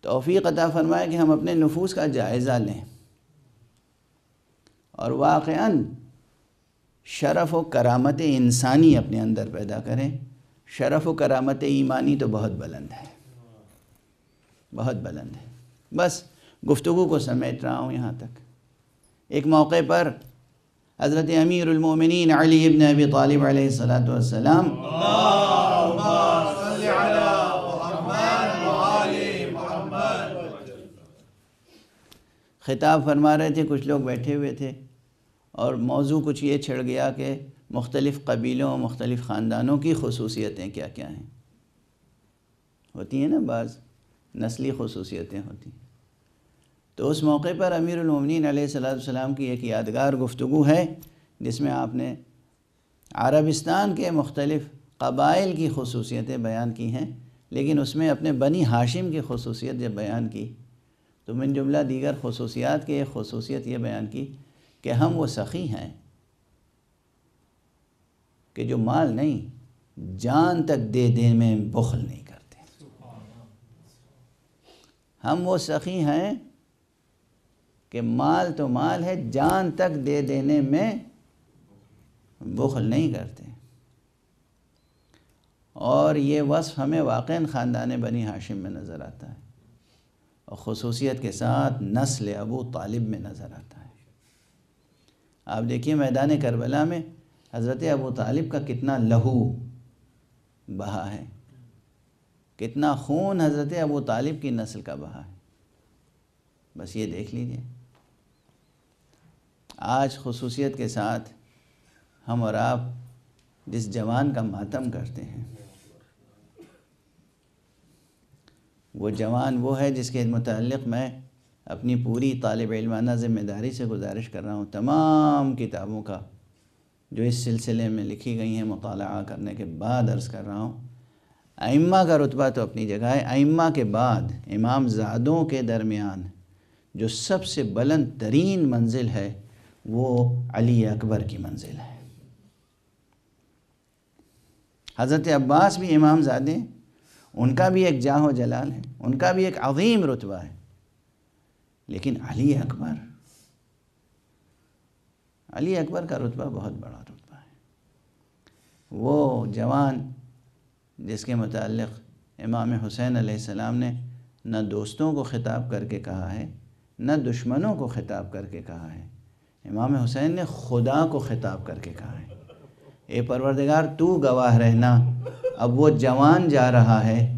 توفیق عطا فرمائے کہ ہم اپنے نفوس کا جائزہ لیں، اور واقعاً شرف و کرامت انسانی اپنے اندر پیدا کریں۔ شرف و کرامت ایمانی تو بہت بلند ہے، بہت بلند ہے۔ بس گفتگو کو سمیٹ رہا ہوں یہاں تک۔ ایک موقع پر حضرت امیر المومنین علی ابن ابی طالب علیہ السلام خطاب فرما رہے تھے، کچھ لوگ بیٹھے ہوئے تھے، اور موضوع کچھ یہ چھڑ گیا کہ مختلف قبیلوں، مختلف خاندانوں کی خصوصیتیں کیا کیا ہیں۔ ہوتی ہیں نا بعض نسلی خصوصیتیں ہوتی ہیں۔ تو اس موقع پر امیر المومنین علیہ السلام کی ایک یادگار گفتگو ہے جس میں آپ نے عربستان کے مختلف قبائل کی خصوصیتیں بیان کی ہیں، لیکن اس میں اپنے بنی ہاشم کی خصوصیت جب بیان کی تو من جملہ دیگر خصوصیات کی ایک خصوصیت یہ بیان کی کہ ہم وہ سخی ہیں کہ جو مال نہیں جان تک دے دینے میں بخل نہیں کرتے۔ ہم وہ سخی ہیں کہ مال تو مال ہے، جان تک دے دینے میں بخل نہیں کرتے۔ اور یہ وصف ہمیں واقعاً خاندان بنی ہاشم میں نظر آتا ہے، اور خصوصیت کے ساتھ نسل ابو طالب میں نظر آتا ہے۔ آپ دیکھیے میدان کربلا میں حضرت ابو طالب کا کتنا لہو بہا ہے، کتنا خون حضرت ابو طالب کی نسل کا بہا ہے، بس یہ دیکھ لیجئے۔ آج خصوصیت کے ساتھ ہم اور آپ جس جوان کا ماتم کرتے ہیں، وہ جوان وہ ہے جس کے متعلق میں اپنی پوری طالب علمانہ ذمہ داری سے گزارش کر رہا ہوں، تمام کتابوں کا جو اس سلسلے میں لکھی گئی ہیں مطالعہ کرنے کے بعد عرض کر رہا ہوں، ائمہ کا رتبہ تو اپنی جگہ ہے، ائمہ کے بعد امام زادوں کے درمیان جو سب سے بلند ترین منزل ہے وہ علی اکبر کی منزل ہے۔ حضرت عباس بھی امام زادے، ان کا بھی ایک جاہ و جلال ہے، ان کا بھی ایک عظیم رتبہ ہے، لیکن علی اکبر کا رتبہ بہت بڑا رتبہ ہے۔ وہ جوان جس کے متعلق امام حسین علیہ السلام نے نہ دوستوں کو خطاب کر کے کہا ہے نہ دشمنوں کو خطاب کر کے کہا ہے، امام حسین نے خدا کو خطاب کر کے کہا ہے، اے پروردگار تو گواہ رہنا، اب وہ جوان جا رہا ہے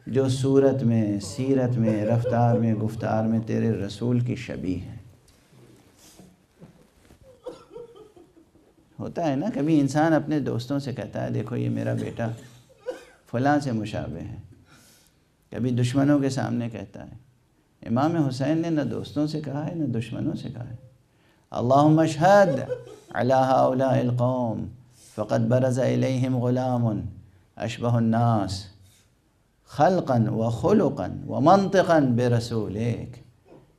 جو صورت میں، سیرت میں، رفتار میں، گفتار میں تیرے رسول کی شبیہ ہے۔ ہوتا ہے نا کبھی انسان اپنے دوستوں سے کہتا ہے دیکھو یہ میرا بیٹا فلاں سے مشابہ ہے، کبھی دشمنوں کے سامنے کہتا ہے۔ امام حسین نے نہ دوستوں سے کہا ہے نہ دشمنوں سے کہا ہے، اللہم اشہد علی ہؤلاء القوم فقد برز الیہم غلام اشبہ الناس خلقا و خلقا و منطقا برسولک،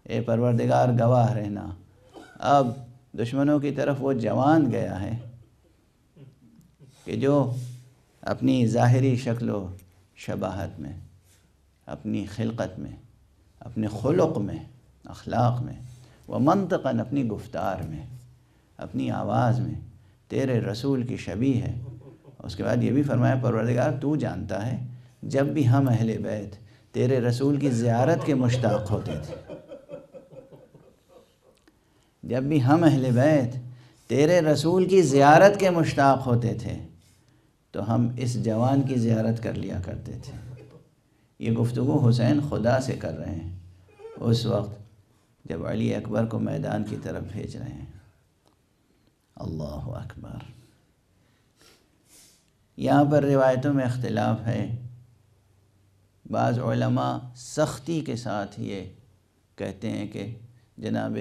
اے پروردگار گواہ رہنا، اب دشمنوں کی طرف وہ جوان گیا ہے کہ جو اپنی ظاہری شکل و شباہت میں، اپنی خلقت میں، اپنے خلق میں، اخلاق میں، و منطقاً اپنی گفتار میں، اپنی آواز میں تیرے رسول کی شبیہ ہے۔ اس کے بعد یہ بھی فرمایا پروردگار تو جانتا ہے جب بھی ہم اہل بیت تیرے رسول کی زیارت کے مشتاق ہوتے تھے، جب بھی ہم اہل بیت تیرے رسول کی زیارت کے مشتاق ہوتے تھے تو ہم اس جوان کی زیارت کر لیا کرتے تھے۔ یہ گفتگو حسین خدا سے کر رہے ہیں اس وقت جب علی اکبر کو میدان کی طرف بھیج رہے ہیں۔ اللہ اکبر۔ یہاں پر روایتوں میں اختلاف ہے، بعض علماء سختی کے ساتھ یہ کہتے ہیں کہ جناب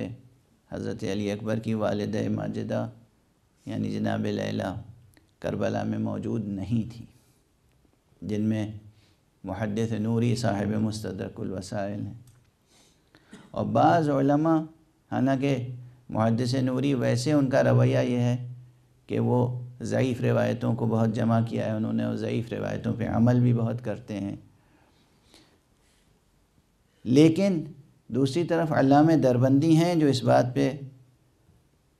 حضرت علی اکبر کی والدہ ماجدہ یعنی جناب لیلی کربلا میں موجود نہیں تھی، جن میں محدث نوری صاحب مستدرک الوسائل ہیں، اور بعض علماء، حالانکہ محدث نوری ویسے ان کا رویہ یہ ہے کہ وہ ضعیف روایتوں کو بہت جمع کیا ہے انہوں نے، اور ضعیف روایتوں پہ عمل بھی بہت کرتے ہیں، لیکن دوسری طرف علامہ دربندی ہیں جو اس بات پہ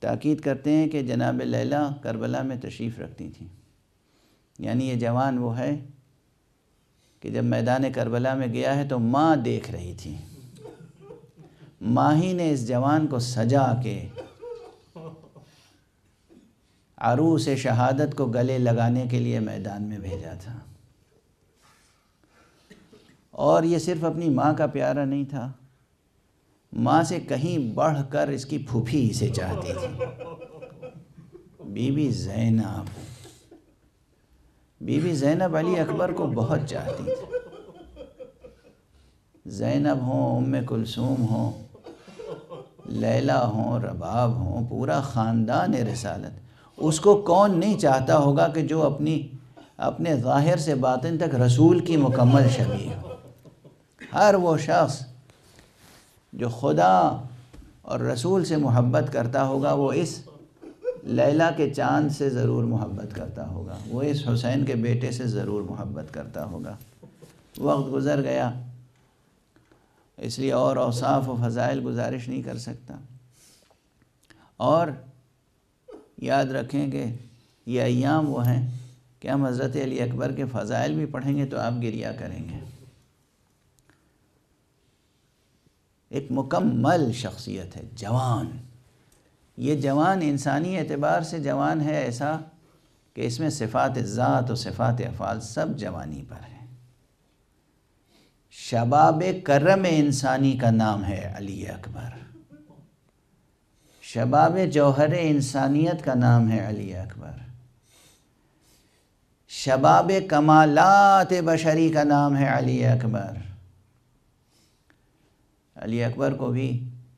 تاکید کرتے ہیں کہ جناب لیلی کربلا میں تشریف رکھتی تھیں، یعنی یہ جوان وہ ہے کہ جب میدان کربلا میں گیا ہے تو ماں دیکھ رہی تھی، ماں ہی نے اس جوان کو سجا کے عروس شہادت کو گلے لگانے کے لیے میدان میں بھیجا تھا۔ اور یہ صرف اپنی ماں کا پیارا نہیں تھا، ماں سے کہیں بڑھ کر اس کی پھوپھی اسے چاہتی تھی، بی بی زینب علی اکبر کو بہت چاہتی تھی۔ زینب ہوں، ام کلثوم ہوں، لیلا ہوں، رباب ہوں، پورا خاندان رسالت، اس کو کون نہیں چاہتا ہوگا کہ جو اپنے ظاہر سے باطن تک رسول کی مکمل شبیہ ہو۔ ہر وہ شخص جو خدا اور رسول سے محبت کرتا ہوگا وہ اس لیلا کے چاند سے ضرور محبت کرتا ہوگا، وہ اس حسین کے بیٹے سے ضرور محبت کرتا ہوگا۔ وقت گزر گیا، اس لیے اور اوصاف و فضائل گزارش نہیں کر سکتا۔ اور یاد رکھیں کہ یہ ایام وہ ہیں کہ ہم حضرت علی اکبر کے فضائل بھی پڑھیں گے تو آپ گریہ کریں گے۔ ایک مکمل شخصیت ہے، جوان۔ یہ جوان انسانی اعتبار سے جوان ہے ایسا کہ اس میں صفات ذات و صفات افعال سب جوانی پر ہیں۔ شباب کرم انسانی کا نام ہے علی اکبر، شباب جوہر انسانیت کا نام ہے علی اکبر، شباب کمالات بشری کا نام ہے علی اکبر۔ علی اکبر کو بھی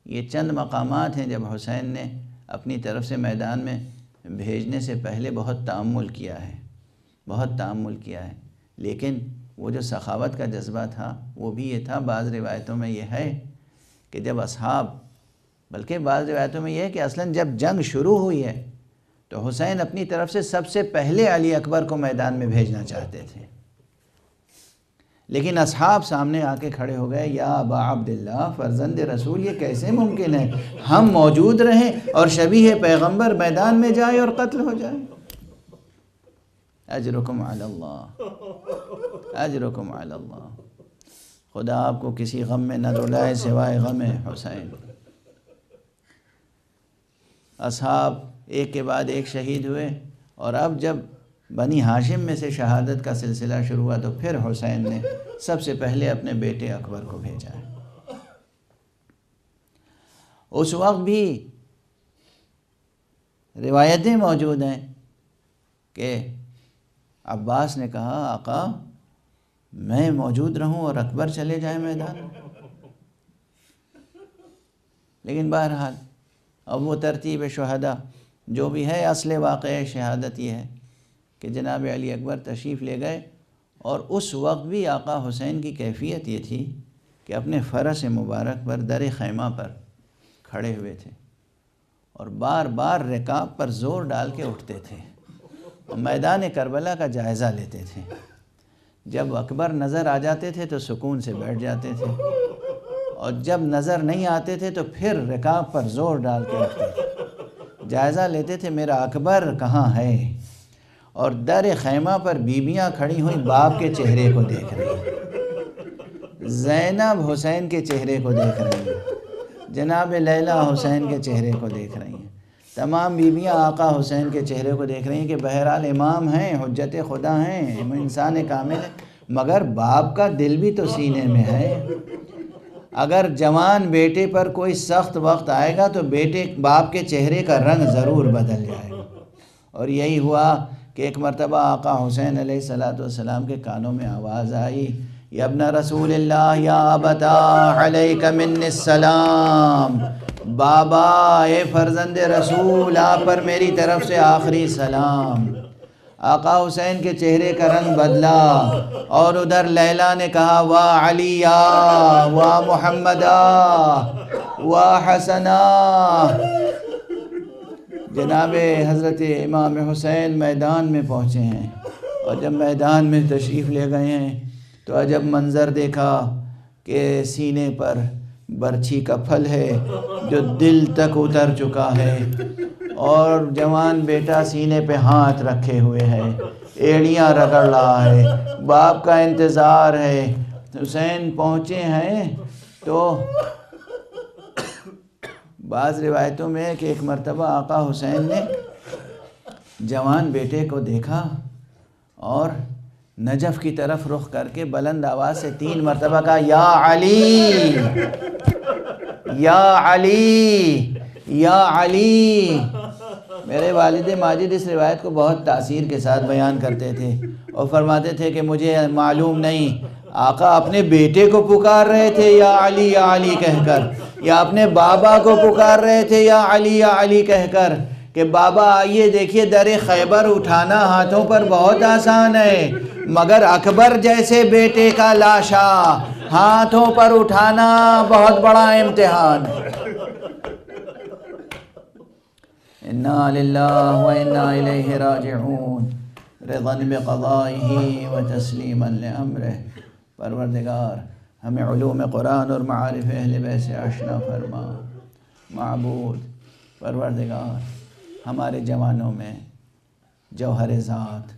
یہ چند مقامات ہیں جب حسین نے اپنی طرف سے میدان میں بھیجنے سے پہلے بہت تأمل کیا ہے، لیکن وہ جو سخاوت کا جذبہ تھا وہ بھی یہ تھا۔ بعض روایتوں میں یہ ہے کہ جب اصحاب، بلکہ بعض روایتوں میں یہ ہے کہ اصلاً جب جنگ شروع ہوئی ہے تو حسین اپنی طرف سے سب سے پہلے علی اکبر کو میدان میں بھیجنا چاہتے تھے، لیکن اصحاب سامنے آ کے کھڑے ہو گئے، یا ابا عبداللہ، فرزند رسول، یہ کیسے ممکن ہے ہم موجود رہیں اور شبیہ پیغمبر میدان میں جائے اور قتل ہو جائے؟ اجرکم علی اللہ، اجرکم علی اللہ۔ خدا آپ کو کسی غم میں نہ ڈالے سوائے غم حسین۔ اصحاب ایک کے بعد ایک شہید ہوئے، اور اب جب بنی ہاشم میں سے شہادت کا سلسلہ شروع ہوا تو پھر حسین نے سب سے پہلے اپنے بیٹے اکبر کو بھیجا ہے۔ اس وقت بھی روایتیں موجود ہیں کہ عباس نے کہا آقا میں موجود رہوں اور اکبر چلے جائے میدان میں، لیکن بہرحال اب وہ ترتیب شہداء جو بھی ہے، اصل واقعہ شہادت یہ ہے کہ جناب علی اکبر تشریف لے گئے، اور اس وقت بھی آقا حسین کی کیفیت یہ تھی کہ اپنے فرس مبارک پر در خیمہ پر کھڑے ہوئے تھے اور بار بار رکاب پر زور ڈال کے اٹھتے تھے اور میدان کربلا کا جائزہ لیتے تھے۔ جب اکبر نظر آ جاتے تھے تو سکون سے بیٹھ جاتے تھے، اور جب نظر نہیں آتے تھے تو پھر رکاب پر زور ڈال کے اٹھتے تھے، جائزہ لیتے تھے میرا اکبر کہاں ہے۔ اور در خیمہ پر بیویاں کھڑی ہوئی باپ کے چہرے کو دیکھ رہی ہیں، زینب حسین کے چہرے کو دیکھ رہی ہیں، جناب لیلا حسین کے چہرے کو دیکھ رہی ہیں، تمام بیویاں آقا حسین کے چہرے کو دیکھ رہی ہیں کہ بہرحال امام ہیں، حجت خدا ہیں، انسان کامل ہیں، مگر باپ کا دل بھی تو سینے میں ہے۔ اگر جوان بیٹے پر کوئی سخت وقت آئے گا تو باپ کے چہرے کا رنگ ضرور بدل جائے گا۔ اور یہی ہوا کہ ایک مرتبہ آقا حسین علیہ السلام کے کانوں میں آواز آئی، یا ابن رسول اللہ یا ابتا علیک من السلام، بابا اے فرزند رسول آپ پر میری طرف سے آخری سلام۔ آقا حسین کے چہرے کا رنگ بدلا، اور ادھر لیلا نے کہا واہ علیہ واہ محمدہ واہ حسنہ۔ جناب حضرت امام حسین میدان میں پہنچے ہیں، اور جب میدان میں تشریف لے گئے ہیں تو عجب منظر دیکھا کہ سینے پر برچھی کا پھل ہے جو دل تک اتر چکا ہے، اور جوان بیٹا سینے پہ ہاتھ رکھے ہوئے ہے، ایڑیاں رگڑ رہا ہے، باپ کا انتظار ہے۔ حسین پہنچے ہیں تو بعض روایتوں میں ہے کہ ایک مرتبہ آقا حسین نے جوان بیٹے کو دیکھا اور نجف کی طرف رخ کر کے بلند آواز سے 3 مرتبہ کہا یا علی یا علی یا علی۔ میرے والد ماجد اس روایت کو بہت تاثیر کے ساتھ بیان کرتے تھے اور فرماتے تھے کہ مجھے معلوم نہیں آقا اپنے بیٹے کو پکار رہے تھے یا علی کہہ کر، یا اپنے بابا کو پکار رہے تھے یا علی کہہ کر کہ بابا آئیے دیکھیے در خیبر اٹھانا ہاتھوں پر بہت آسان ہے، مگر اکبر جیسے بیٹے کا لاشا ہاتھوں پر اٹھانا بہت بڑا امتحان ہے۔ انا للہ و انا الیہ راجعون، رضا بقضائہ و تسلیما لامرہ۔ پروردگار ہمیں علوم قرآن اور معارف اہل بیت سے آشنا فرما۔ معبود پروردگار ہمارے جوانوں میں جوہر ذات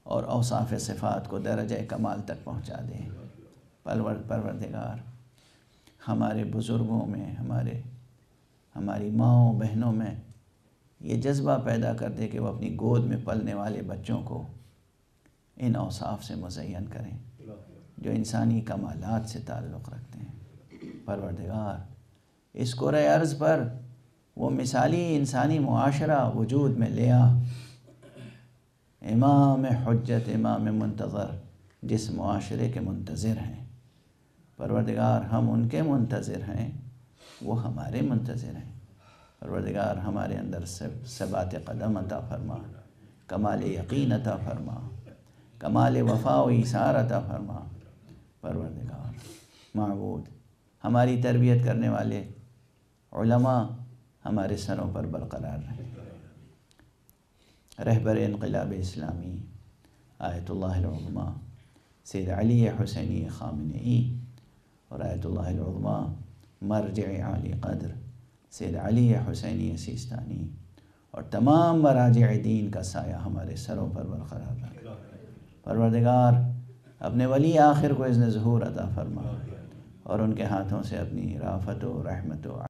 اور اوصاف صفات کو درجہ کمال تک پہنچا دے۔ پروردگار ہمارے بزرگوں میں، ہماری ماؤں بہنوں میں یہ جذبہ پیدا کر دے کہ وہ اپنی گود میں پلنے والے بچوں کو ان اوصاف سے مزین کریں جو انسانی کمالات سے تعلق رکھتے ہیں۔ پروردگار اس کرۂ ارض پر وہ مثالی انسانی معاشرہ وجود میں لے آ، امام حجت، امام منتظر، جس معاشرے کے منتظر ہیں۔ پروردگار ہم ان کے منتظر ہیں، وہ ہمارے منتظر ہیں۔ پروردگار ہمارے اندر ثبات قدم عطا فرما، کمال یقین عطا فرما، کمال وفا و ایثار عطا فرما۔ پروردگار معبود ہماری تربیت کرنے والے علماء ہمارے سروں پر برقرار رہیں۔ رہبر انقلاب اسلامی آیت اللہ العظمیٰ سید علی حسینی خامنئی اور آیت اللہ العظمیٰ مرجع عالی قدر سید علی حسینی سیستانی اور تمام مراجع دین کا سایہ ہمارے سروں پر برقرار رکھ۔ پروردگار اپنے ولی آخر کو اذن ظہور عطا فرما اور ان کے ہاتھوں سے اپنی رافت و رحمت و